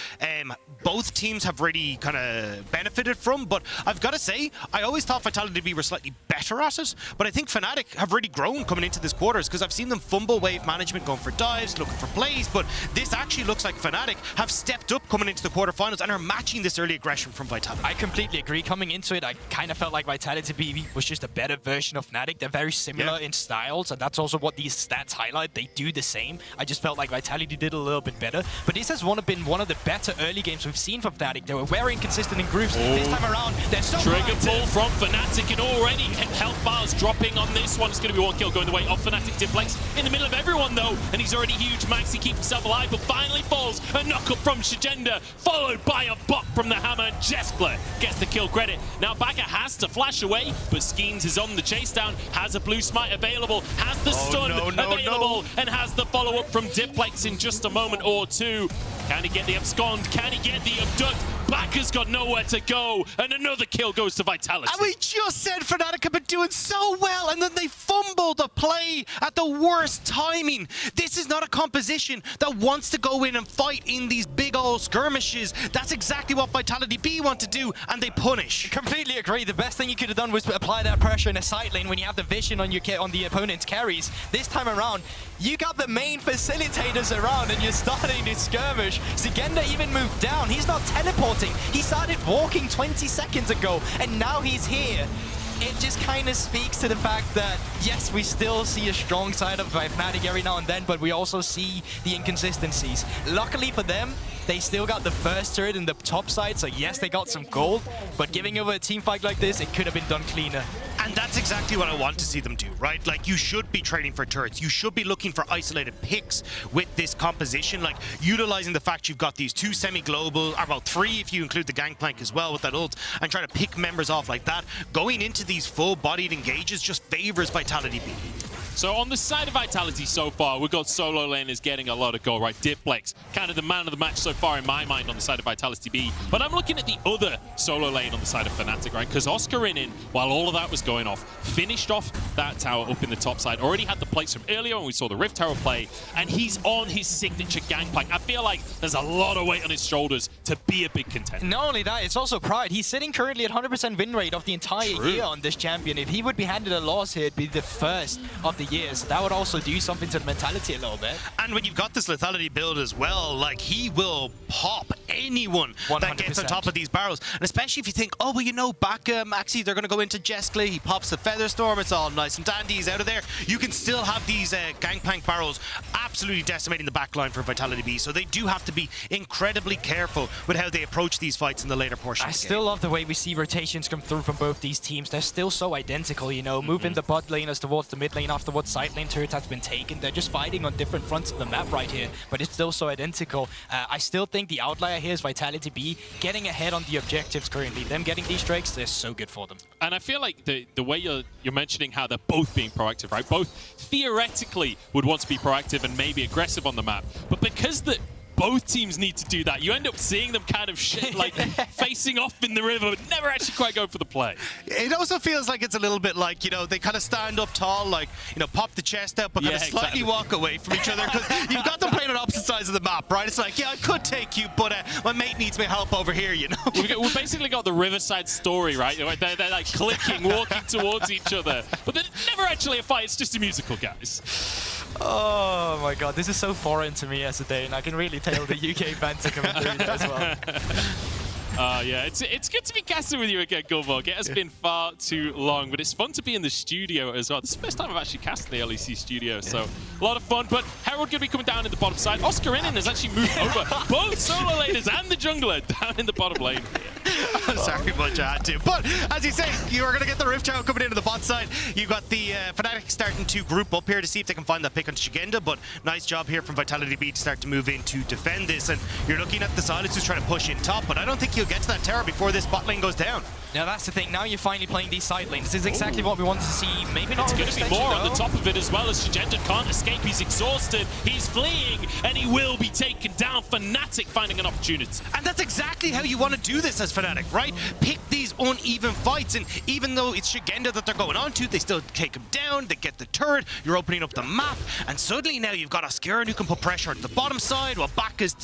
both teams have really kind of benefited from. But I've got to say, I always thought Vitality.Bee were slightly better at it, but I think Fnatic have really grown coming into this quarters, because I've seen them fumble wave management, going for dives, looking for plays, but this actually looks like Fnatic have stepped up coming into the quarterfinals and are matching this early aggression from Vitality. I completely agree. Coming into it, I kind of felt like Vitality.Bee was just a better version of Fnatic. They're very similar in styles, and that's also what these stats highlight. They do the same. I just felt like Vitality did a little bit better. But this has been one of the better early games we've seen from Fnatic. They were very inconsistent in groups. This time around, they're so Trigger pull from Fnatic, and already health bars dropping on this one. It's going to be one kill going the way of Fnatic. Diplex in the middle of everyone though, and he's already huge. MAXI keeps himself alive, but finally falls. A knock up from Szygenda, followed by a bot from the hammer, and Jeskla gets the kill credit. Now Baca has to flash away, but Skeanz is on the chase down, has a blue smite available, has the stun available, and has the follow up from Diplex in just a moment or two. Can he get the abscond? Can he get the abduct? Baca's got nowhere to go, and another kill goes to Vitality. And we just said Fnatic have been doing so well, and then they fumbled the play at the worst timing. This is not a composition that wants to go in and fight in these big old skirmishes. That's exactly what Vitality.Bee want to do, and they punish. Completely agree. The best thing you could have done was apply that pressure in a side lane when you have the vision on the opponent's carries. This time around, you got the main facilitators around, and you're starting to skirmish. Szygenda even moved down. He's not teleporting. He started walking 20 seconds ago, and now he's here. It just kind of speaks to the fact that, yes, we still see a strong side of Fnatic every now and then, but we also see the inconsistencies. Luckily for them, they still got the first turret in the top side, so yes, they got some gold, but giving over a team fight like this, it could have been done cleaner. And that's exactly what I want to see them do, right? Like, you should be trading for turrets. You should be looking for isolated picks with this composition, like utilizing the fact you've got these two semi-global, or well, three if you include the Gangplank as well with that ult, and trying to pick members off like that. Going into these full-bodied engages just favors Vitality.Bee. So on the side of Vitality so far, we've got solo laners getting a lot of gold, right? Diplex, kind of the man of the match so far in my mind on the side of Vitality.Bee. But I'm looking at the other solo lane on the side of Fnatic, right? Because Oscarinin, while all of that was going off, finished off that tower up in the top side. Already had the plates from earlier when we saw the Rift Tower play, and he's on his signature Gangplank. I feel like there's a lot of weight on his shoulders to be a big contender. Not only that, it's also pride. He's sitting currently at 100% win rate of the entire year on this champion. If he would be handed a loss here, it'd be the first of the year. So that would also do something to the mentality a little bit. And when you've got this lethality build as well, like, he will pop anyone 100%. That gets on top of these barrels. And especially if you think, oh, well, you know, Baca, MAXI, they're going to go into Jeskla, he pops the Featherstorm, it's all nice and dandy, he's out of there. You can still have these Gangplank barrels absolutely decimating the backline for Vitality.Bee, so they do have to be incredibly careful with how they approach these fights in the later portion of the game. I still love the way we see rotations come through from both these teams. They're still so identical, you know, moving the bot laners towards the mid lane afterwards, side lane turret has been taken. They're just fighting on different fronts of the map right here, but it's still so identical. I still think the outlier here is Vitality.Bee getting ahead on the objectives currently. Them getting these strikes, they're so good for them. And I feel like the way you're mentioning how they're both being proactive, right? Both theoretically would want to be proactive and maybe aggressive on the map, but because both teams need to do that, you end up seeing them kind of like facing off in the river, but never actually quite go for the play. It also feels like it's a little bit like, you know, they kind of stand up tall, like, you know, pop the chest out, but kind of slightly walk away from each other, because you've got them playing on opposite sides of the map, right? It's like, yeah, I could take you, but my mate needs my help over here, you know? We've basically got the Riverside story, right? They're like clicking, walking towards each other, but they're never actually a fight, it's just a musical, guys. Oh my god, this is so foreign to me as a Dane. I can really tell the UK banter coming through there as well. Yeah, it's good to be casting with you again, Gulborg. It has been far too long, but it's fun to be in the studio as well. This is the first time I've actually cast in the LEC studio, so a lot of fun. But Herald going to be coming down in the bottom side. Oscarinin has actually moved over both solo laners and the jungler down in the bottom lane. I'm sorry, but I had to. But as you say, you are going to get the Rift Tower coming into the bot side. You've got the Fnatic starting to group up here to see if they can find that pick on Szygenda, but nice job here from Vitality.Bee to start to move in to defend this. And you're looking at the Sylas who's trying to push in top, but I don't think he'll get to that tower before this bot lane goes down. Now that's the thing, now you're finally playing these side lanes. This is exactly what we want to see. Maybe not. It's going to be more on the top of it as well, as Szygenda can't escape. He's exhausted, he's fleeing, and he will be taken down. Fnatic finding an opportunity. And that's exactly how you want to do this as Fnatic, right? Pick these uneven fights, and even though it's Szygenda that they're going on to, they still take him down, they get the turret, you're opening up the map, and suddenly now you've got Oscarinin who can put pressure onto the bottom side, while Baca's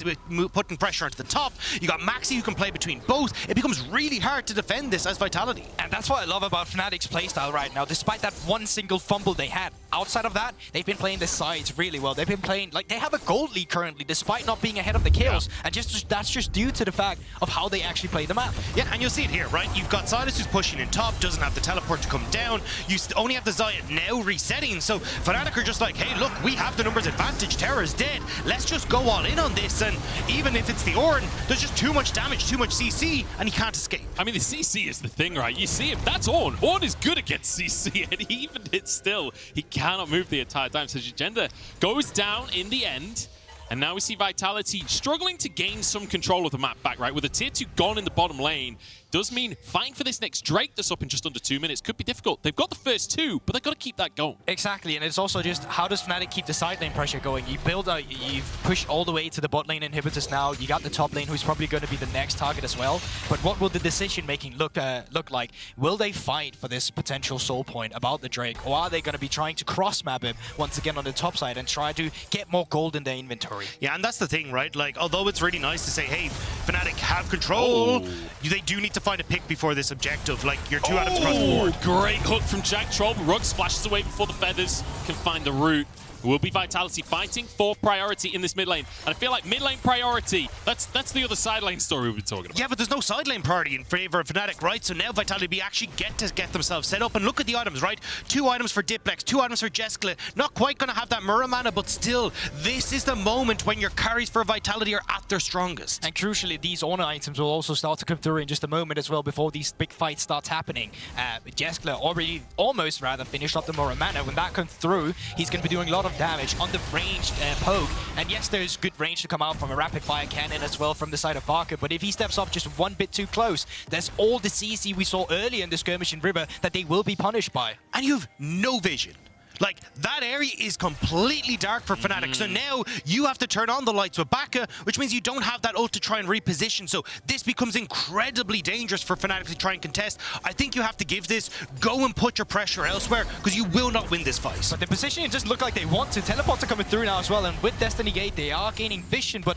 putting pressure onto the top. You got MAXI who can play between both. It becomes really hard to defend this as Vitality. And that's what I love about Fnatic's playstyle right now. Despite that one single fumble they had, outside of that, they've been playing the sides really well. They've been playing, like, they have a gold lead currently, despite not being ahead of the kills. And that's just due to the fact of how they actually play the map. Yeah, and you'll see it here, right? You've got Sylas who's pushing in top, doesn't have the teleport to come down. You only have the Xayah now resetting. So Fnatic are just like, hey, look, we have the numbers advantage. Terra's dead. Let's just go all in on this. And even if it's the Ornn, there's just too much damage, too much CC, and he can't escape. I mean, the CC is the thing, right? You see him, that's Ornn. Ornn is good against CC, and even it's still, he cannot move the entire time. So Szygenda goes down in the end. And now we see Vitality struggling to gain some control of the map back, right? With a tier 2 gone in the bottom lane, does mean fighting for this next Drake that's up in just under 2 minutes could be difficult. They've got the first 2, but they've got to keep that going. Exactly, and it's also just how does Fnatic keep the side lane pressure going? You build out, you've pushed all the way to the bot lane inhibitors now. You got the top lane who's probably going to be the next target as well. But what will the decision making look like? Will they fight for this potential soul point about the Drake, or are they going to be trying to cross map him once again on the top side and try to get more gold in their inventory? Yeah, and that's the thing, right? Like, although it's really nice to say, hey, Fnatic have control, they do need to find a pick before this objective. Like, you're 2 items across the board. Great hook from Jactroll. Rhuckz flashes away before the feathers can find the root. It will be Vitality fighting for priority in this mid lane. And I feel like mid lane priority, that's the other side lane story we've been talking about. Yeah, but there's no side lane priority in favor of Fnatic, right? So now Vitality actually get themselves set up. And look at the items, right? 2 items for Diplex, 2 items for Jeskla. Not quite going to have that Mura mana, but still, this is the moment when your carries for Vitality are at their strongest. And crucially, these Ornn items will also start to come through in just a moment as well before these big fights start happening. Jeskla already almost finished up the Mura mana. When that comes through, he's going to be doing a lot of damage on the ranged poke. And yes, there's good range to come out from a rapid fire cannon as well from the side of Baca, but if he steps up just one bit too close, there's all the CC we saw earlier in the skirmish in River that they will be punished by. And you have no vision. Like, that area is completely dark for Fnatic. So now you have to turn on the lights with Baca, which means you don't have that ult to try and reposition. So this becomes incredibly dangerous for Fnatic to try and contest. I think you have to give this, go and put your pressure elsewhere, because you will not win this fight. But the positioning just look like they want to. Teleports are coming through now as well, and with Destiny Gate, they are gaining vision, but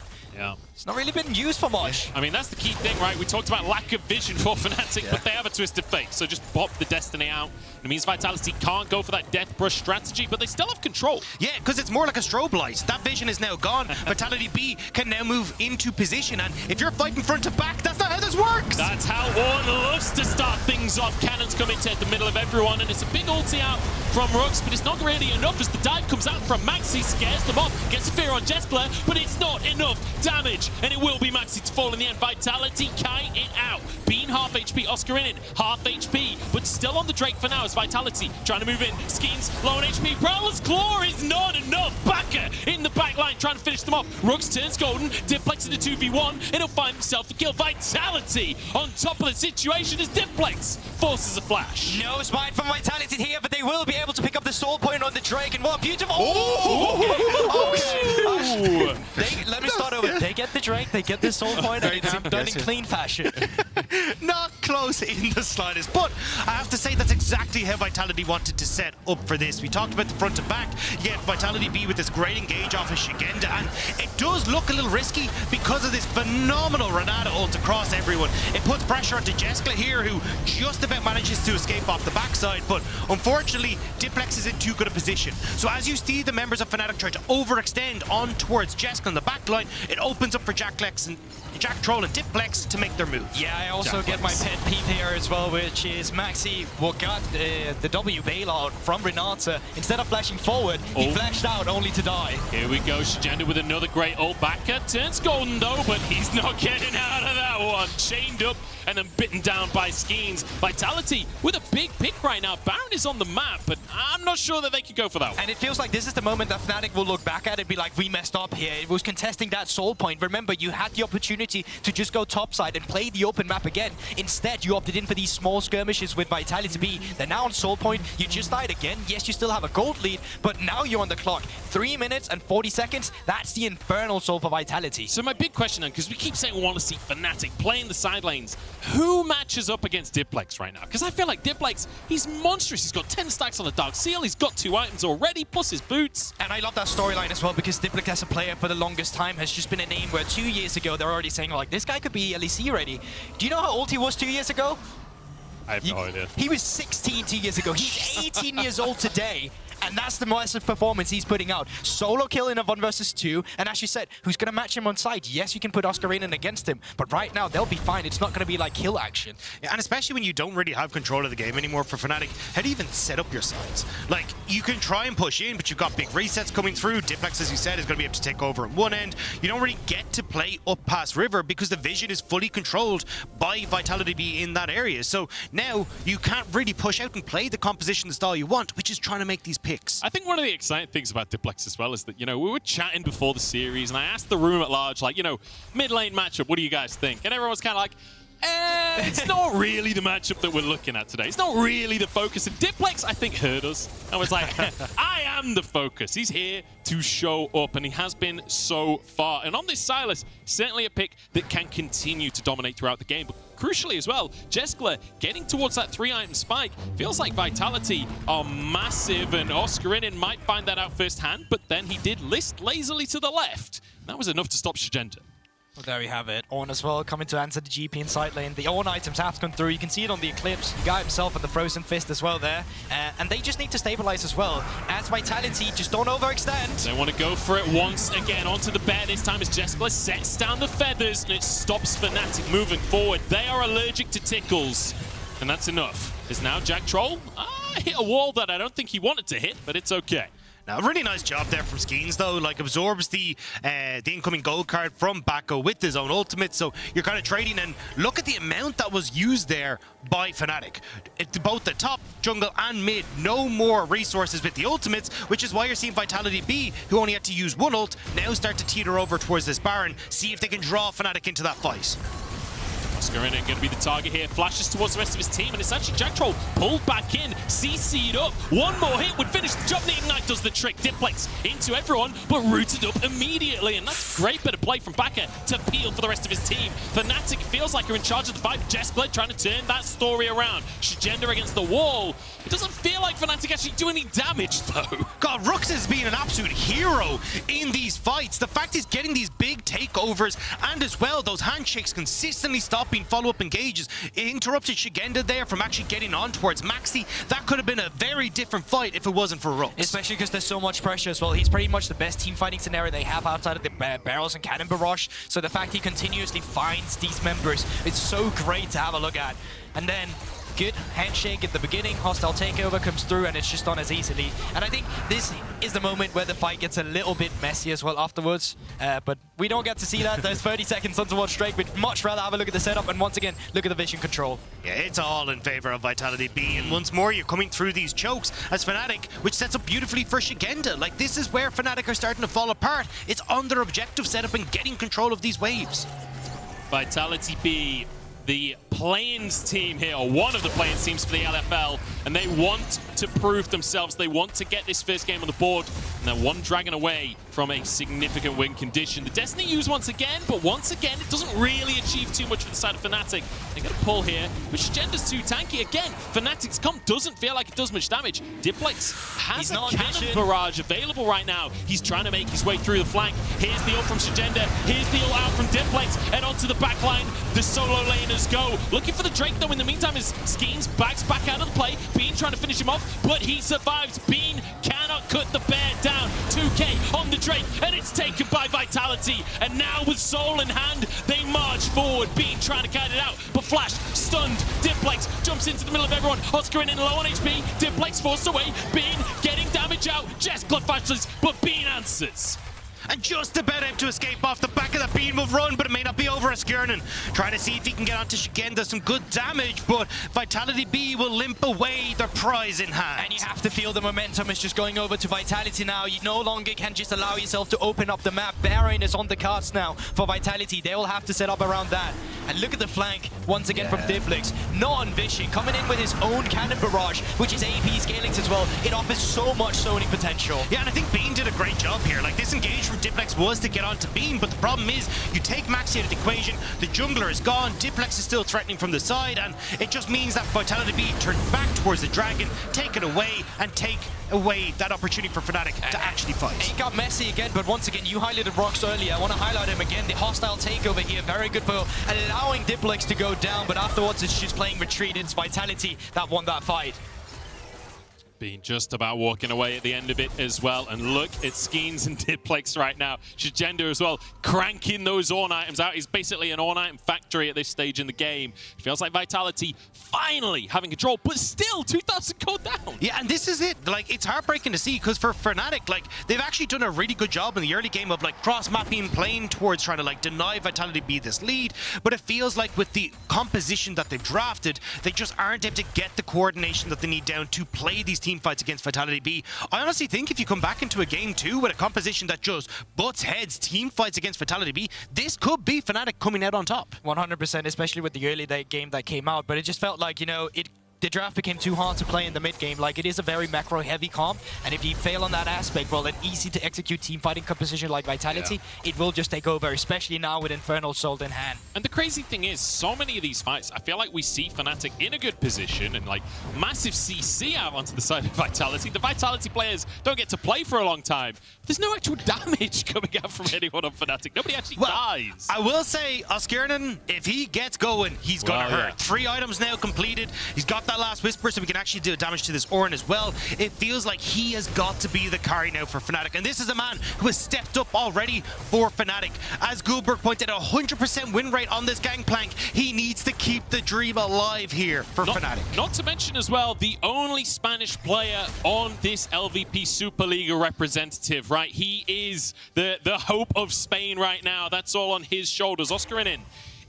it's not really been used for much. I mean, that's the key thing, right? We talked about lack of vision for Fnatic, but they have a Twisted Fate, so just pop the Destiny out. It means Vitality can't go for that Death Brush strategy, but they still have control. Yeah, because it's more like a strobe light. That vision is now gone. Vitality.Bee can now move into position, and if you're fighting front to back, that's not how this works! That's how Ornn loves to start things off. Cannons come into the middle of everyone, and it's a big ulti out from Rhuckz, but it's not really enough as the dive comes out from MAXI, scares them off, gets a fear on Jeskla, but it's not enough damage, and it will be MAXI to fall in the end. Vitality kite it out. Being half HP, Oscarinin half HP, but still on the Drake for now as Vitality trying to move in. Skeanz low on HP. Prowler's Claw is not enough. Baca in the back line trying to finish them off. Rhuckz turns golden. Diplex in the 2v1, and he'll find himself a kill. Vitality on top of the situation as Diplex forces a flash. No spine from Vitality here, but they will be able to pick up the soul point on the Drake, and what a beautiful... Let me start over. They get the Drake, they get the soul point, and it's done in clean fashion. Not close in the slightest, but I have to say that's exactly how Vitality wanted to set up for this. We talked about the front to back. You get Vitality.Bee with this great engage off of Szygenda, and it does look a little risky because of this phenomenal Renata ult across everyone. It puts pressure onto Jeskla here, who just about manages to escape off the backside, but unfortunately, Diplex is in too good a position. So as you see the members of Fnatic try to overextend on towards Jeskla on the backline, it opens up for Jactroll and Diplex to make their move. Yeah, I also get my pet peeve here as well, which is MAXI what got the W bailout from Renata. Instead of flashing forward, he flashed out only to die. Here we go, Szygenda with another great ult. Baca turns golden though, but he's not getting out of that one. Chained up and then bitten down by Skeanz. Vitality with a big pick right now. Baron is on the map, but I'm not sure that they could go for that one. And it feels like this is the moment that Fnatic will look back at it and be like, we messed up here. It was contesting that soul point. Remember, you had the opportunity to just go topside and play the open map again. Instead, you opted in for these small skirmishes with Vitality.Bee. They're now on soul point. You just died again. Yes, you still have a gold lead, but now you're on the clock. 3 minutes and 40 seconds. That's the infernal soul for Vitality. So my big question then, because we keep saying we want to see Fnatic playing the side lanes, who matches up against Diplex right now? Because I feel like Diplex, he's monstrous. He's got 10 stacks on a Dark Seal. He's got 2 items already, plus his boots. And I love that storyline as well, because Diplex as a player for the longest time has just been a name where 2 years ago they're already saying like, this guy could be LEC ready. Do you know how old he was 2 years ago? I have no idea. He was 16 2 years ago. He's 18 years old today. And that's the massive performance he's putting out. Solo kill in a 1 versus 2. And as you said, who's going to match him on side? Yes, you can put Oscarinin against him. But right now, they'll be fine. It's not going to be like kill action. Yeah, and especially when you don't really have control of the game anymore for Fnatic, how do you even set up your sides? Like, you can try and push in, but you've got big resets coming through. Diplex, as you said, is going to be able to take over at one end. You don't really get to play up past River because the vision is fully controlled by Vitality.Bee in that area. So now you can't really push out and play the composition style you want, which is trying to make these picks. I think one of the exciting things about Diplex as well is that, you know, we were chatting before the series and I asked the room at large, like, you know, mid lane matchup, what do you guys think? And everyone was kind of like, it's not really the matchup that we're looking at today. It's not really the focus. And Diplex, I think, heard us and was like, I am the focus. He's here to show up, and he has been so far. And on this Sylas, certainly a pick that can continue to dominate throughout the game. But crucially as well, Jeskla getting towards that 3-item spike. Feels like Vitality are massive, and Oscarinin might find that out firsthand, but then he did list lazily to the left. That was enough to stop Szygenda. Well, there we have it. Ornn as well, coming to answer the GP in side lane. The Ornn items have gone through. You can see it on the Eclipse. The guy himself and the Frozen Fist as well there. And they just need to stabilize as well. As Vitality, just don't overextend. They want to go for it once again onto the bear. This time as Jeskla sets down the feathers and it stops Fnatic moving forward. They are allergic to tickles. And that's enough. There's now Jactroll. Hit a wall that I don't think he wanted to hit, but it's okay. Now, a really nice job there from Skeanz, though. Like, absorbs the incoming gold card from Baca with his own ultimate. So you're kind of trading, and look at the amount that was used there by Fnatic. Both the top, jungle, and mid. No more resources with the ultimates, which is why you're seeing Vitality.Bee, who only had to use one ult, now start to teeter over towards this Baron. See if they can draw Fnatic into that fight. Oscarinin going to be the target here, flashes towards the rest of his team, and it's actually Jactroll pulled back in, CC'd up. One more hit would finish the job. The Ignite does the trick. Diplex into everyone, but rooted up immediately, and that's great bit of play from Baca to peel for the rest of his team. Fnatic feels like you're in charge of the fight. Jeskla trying to turn that story around. Szygenda against the wall. It doesn't feel like Fnatic actually do any damage, though. God, Rhuckz has been an absolute hero in these fights. The fact he's getting these big takeovers, and as well, those handshakes consistently stopping follow-up engages. It interrupted Szygenda there from actually getting on towards MAXI. That could have been a very different fight if it wasn't for Rhuckz. Especially because there's so much pressure as well. He's pretty much the best team fighting scenario they have outside of the barrels and cannon barrage. So the fact he continuously finds these members, it's so great to have a look at. And then good handshake at the beginning, hostile takeover comes through, and it's just done as easily. And I think this is the moment where the fight gets a little bit messy as well afterwards. But we don't get to see that. There's 30 seconds on to watch Drake. We'd much rather have a look at the setup, and once again, look at the vision control. Yeah, it's all in favor of Vitality.Bee, and once more, you're coming through these chokes as Fnatic, which sets up beautifully for Szygenda. Like, this is where Fnatic are starting to fall apart. It's on their objective setup and getting control of these waves. Vitality.Bee, the play-ins team here, or one of the play-ins teams for the LFL, and they want to prove themselves. They want to get this first game on the board, and they're one dragon away from a significant win condition. The Destiny used once again, but once again, it doesn't really achieve too much for the side of Fnatic. They're going to pull here, but Szygenda's too tanky. Again, Fnatic's comp doesn't feel like it does much damage. Diplex has a cannon barrage available right now. He's trying to make his way through the flank. Here's the ult from Szygenda. Here's the ult out from Diplex, and onto the back line, the solo laners go. Looking for the Drake, though, in the meantime, as Skeanz backs back out of the play. Bean trying to finish him off, but he survives. Bean cannot cut the bear down. 2K on the Drake, and it's taken by Vitality. And now with Soul in hand, they march forward. Bean trying to guide it out, but Flash stunned. Diplex jumps into the middle of everyone. Oscarinin low on HP. Diplex forced away. Bean getting damage out. Jeskla flashes, but Bean answers. And just about able to escape off the back of that Bean will run, but it may not be over. Oscarinin trying to see if he can get onto Szygenda, some good damage, but Vitality.Bee will limp away their prize in hand. And you have to feel the momentum is just going over to Vitality now. You no longer can just allow yourself to open up the map. Baron is on the cards now for Vitality. They will have to set up around that. And look at the flank once again from Diplex. Not on vision, coming in with his own cannon barrage, which is AP scaling as well. It offers so much zoning potential. Yeah, and I think Bean did a great job here. Like, this engagement for Diplex was to get onto Beam, but the problem is you take MAXI out of the equation, the jungler is gone, Diplex is still threatening from the side, and it just means that Vitality.Bee turn back towards the dragon, take it away, and take away that opportunity for Fnatic to actually fight. He got messy again, but once again, you highlighted Rhuckz earlier. I want to highlight him again. The hostile takeover here, very good for allowing Diplex to go down, but afterwards it's just playing retreat. It's Vitality that won that fight. Being just about walking away at the end of it as well. And look at Skeanz and Diplex right now. Szygenda as well, cranking those Ornn items out. He's basically an Ornn item factory at this stage in the game. It feels like Vitality finally having control, but still 2,000 go down. Yeah, and this is it. Like, it's heartbreaking to see, because for Fnatic, like, they've actually done a really good job in the early game of, like, cross-mapping, playing towards trying to, like, deny Vitality.Bee this lead. But it feels like with the composition that they've drafted, they just aren't able to get the coordination that they need down to play these team fights against Vitality.Bee. I honestly think if you come back into a game 2 with a composition that just butts heads, team fights against Vitality.Bee, this could be Fnatic coming out on top. 100%, especially with the early game that came out. But it just felt like, you know, the draft became too hard to play in the mid game. Like, it is a very macro heavy comp, and if you fail on that aspect, well, an easy to execute team fighting composition like Vitality, it will just take over, especially now with Infernal Soul in hand. And the crazy thing is, so many of these fights, I feel like we see Fnatic in a good position and like massive CC out onto the side of Vitality. The Vitality players don't get to play for a long time. There's no actual damage coming out from anyone on Fnatic. Nobody actually dies. I will say, Oscarinin, if he gets going, he's gonna hurt. 3 items now completed. He's got that last Whisper, so we can actually do damage to this Ornn as well. It feels like he has got to be the carry now for Fnatic, and this is a man who has stepped up already for Fnatic. As Goldberg pointed out, 100% win rate on this Gangplank. He needs to keep the dream alive here for Fnatic. Not to mention as well, the only Spanish player on this LVP Superliga representative, right? He is the hope of Spain right now. That's all on his shoulders. Oscarinin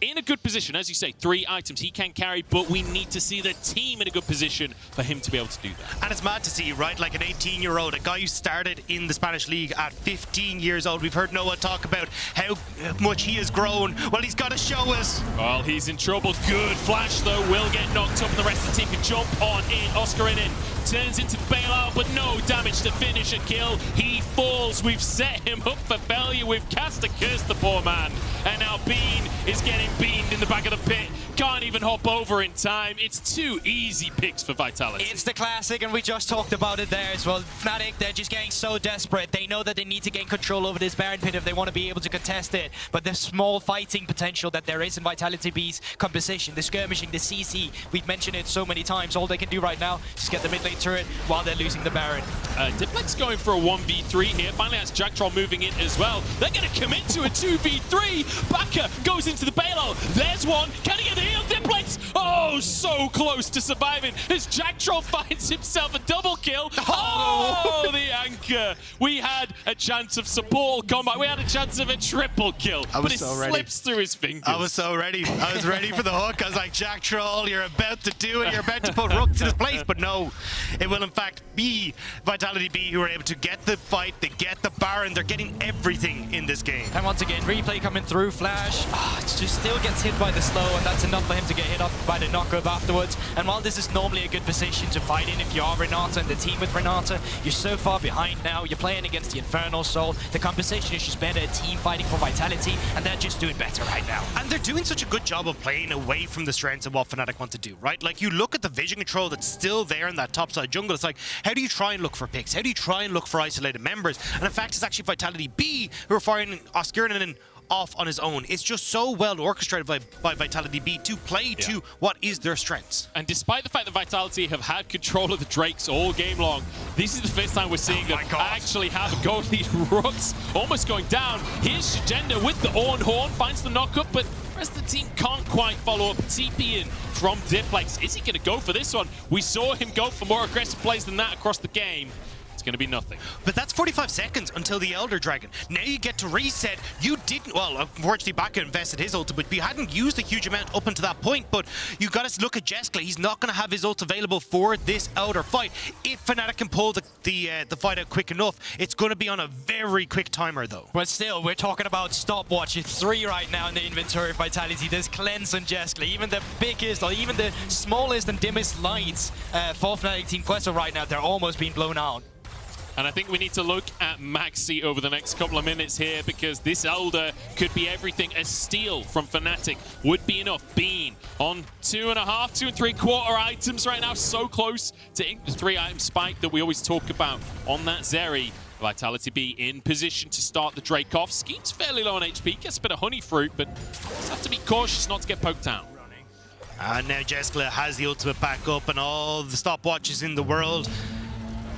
in a good position, as you say, 3 items he can carry, but we need to see the team in a good position for him to be able to do that. And it's mad to see, right? Like an 18-year-old, a guy who started in the Spanish league at 15 years old. We've heard Noah talk about how much he has grown. Well, he's got to show us. Well, he's in trouble. Good flash, though, will get knocked up, and the rest of the team can jump on in. Oscarinin turns into the bailout, but no damage to finish a kill. He falls. We've set him up for failure. We've cast a curse, the poor man. And now Bean is getting beamed in the back of the pit. Can't even hop over in time. It's 2 easy picks for Vitality. It's the classic, and we just talked about it there as well. Fnatic, they're just getting so desperate. They know that they need to gain control over this Baron pit if they want to be able to contest it. But the small fighting potential that there is in Vitality.Bee's composition, the skirmishing, the CC, we've mentioned it so many times. All they can do right now is get the mid lane turret while they're losing the Baron. Diplex going for a 1v3 here. Finally, that's Jactroll moving in as well. They're going to commit to a 2v3. Baca goes into the bailout. There's one. Can he get the heal? Diplex! Oh, so close to surviving as Jactroll finds himself a double kill. Oh, the anchor. We had a chance of support combat. We had a chance of a triple kill. But it slips through his fingers. I was so ready. I was ready for the hook. I was like, Jactroll, you're about to do it. You're about to put Rhuckz in his place. But no, it will in fact be Vitality.Bee who are able to get the fight. They get the Baron. They're getting everything in this game. And once again, replay coming through. Flash, it just still gets hit by the slow, and that's enough for him to get hit up by the knock-up afterwards. And while this is normally a good position to fight in if you are Renata and the team with Renata, you're so far behind now. You're playing against the Infernal Soul. The composition is just better, team fighting for Vitality, and they're just doing better right now. And they're doing such a good job of playing away from the strengths of what Fnatic want to do, right? Like, you look at the vision control that's still there in that topside jungle. It's like, how do you try and look for picks? How do you try and look for isolated members? And in fact, it's actually Vitality.Bee who are firing Oscarinin off on his own. It's just so well orchestrated by Vitality.Bee to play to what is their strengths. And despite the fact that Vitality have had control of the Drakes all game long, this is the first time we're seeing them actually have a gold lead. Rhuckz almost going down. Here's Szygenda with the Ornn Horn, finds the knock-up, but the rest of the team can't quite follow up. TP in from Diplex. Is he going to go for this one? We saw him go for more aggressive plays than that across the game. It's going to be nothing. But that's 45 seconds until the Elder Dragon. Now you get to reset. You didn't, well, unfortunately Baca invested his ult, but he hadn't used a huge amount up until that point. But you got to look at Jeskla. He's not going to have his ult available for this Elder fight. If Fnatic can pull the fight out quick enough, it's going to be on a very quick timer though. But still, we're talking about stopwatch. It's 3 right now in the inventory of Vitality. There's Cleanse and Jeskla. Even the biggest or even the smallest and dimmest lights for Fnatic Team Queso right now, they're almost being blown out. And I think we need to look at MAXI over the next couple of minutes here, because this Elder could be everything. A steal from Fnatic would be enough. Bean on 2 and 3/4 items right now, so close to the 3-item spike that we always talk about on that Zeri. Vitality.Bee in position to start the Drake off. Skeanz fairly low on HP, gets a bit of honey fruit, but just have to be cautious not to get poked out. And now Jeskla has the ultimate back up and all the stopwatches in the world.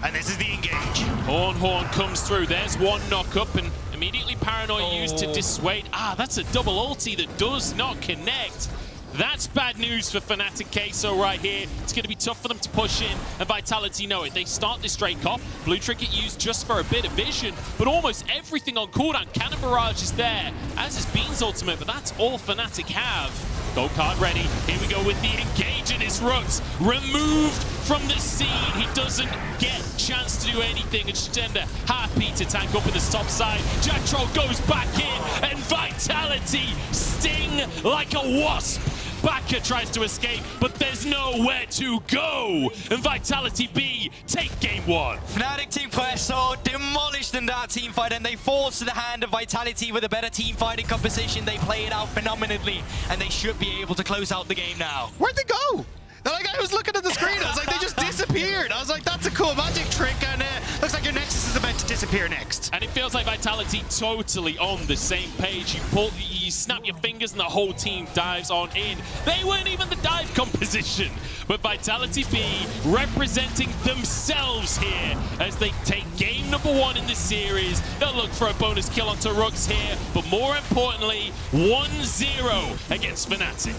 And this is the engage. Horn comes through. There's one knock up and immediately Paranoia used to dissuade. That's a double ulti that does not connect. That's bad news for FnaticTQ right here. It's going to be tough for them to push in, and Vitality know it. They start this Drake off. Blue Trinket used just for a bit of vision, but almost everything on cooldown. Cannon Barrage is there, as is Bean's ultimate, but that's all Fnatic have. Gold card ready. Here we go with the engage, and it's Rhuckz removed from the scene. He doesn't get a chance to do anything, and Szygenda happy to tank up in the top side. Jactroll goes back in, and Vitality sting like a wasp. Baca tries to escape, but there's nowhere to go. And Vitality.Bee take game 1. Fnatic Team Queso demolished in that team fight, and they forced to the hand of Vitality with a better team fighting composition. They play it out phenomenally, and they should be able to close out the game now. Where'd they go? Like, I was looking at the screen, I was like, they just disappeared. I was like, that's a cool magic trick, and looks like your Nexus is about to disappear next. And it feels like Vitality totally on the same page. You snap your fingers and the whole team dives on in. They weren't even the dive composition, but Vitality.Bee representing themselves here as they take game number 1 in the series. They'll look for a bonus kill onto Rhuckz here, but more importantly, 1-0 against Fnatic.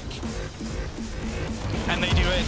And they do it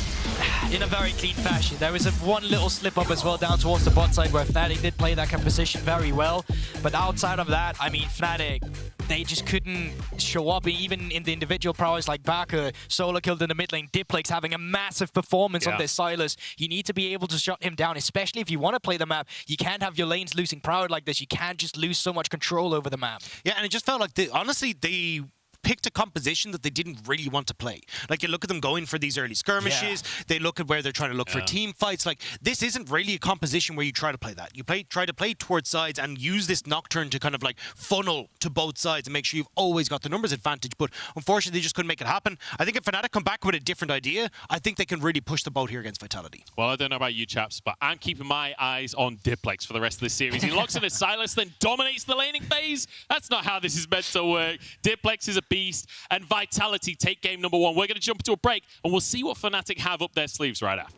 in a very clean fashion. There was one little slip up as well down towards the bot side where Fnatic did play that composition very well. But outside of that, I mean, Fnatic, they just couldn't show up even in the individual prowess like Baca, solo killed in the mid lane, Diplex having a massive performance on this Sylas. You need to be able to shut him down, especially if you want to play the map. You can't have your lanes losing power like this. You can't just lose so much control over the map. Yeah, and it just felt like, honestly, they picked a composition that they didn't really want to play. Like, you look at them going for these early skirmishes, they look at where they're trying to look for team fights. Like, this isn't really a composition where you try to play that. You try to play towards sides and use this Nocturne to kind of like funnel to both sides and make sure you've always got the numbers advantage. But unfortunately, they just couldn't make it happen. I think if Fnatic come back with a different idea, I think they can really push the boat here against Vitality. Well, I don't know about you chaps, but I'm keeping my eyes on Diplex for the rest of this series. He locks in a Sylas, then dominates the laning phase. That's not how this is meant to work. Diplex is a beast, and Vitality take game number 1. We're going to jump into a break, and we'll see what Fnatic have up their sleeves right after.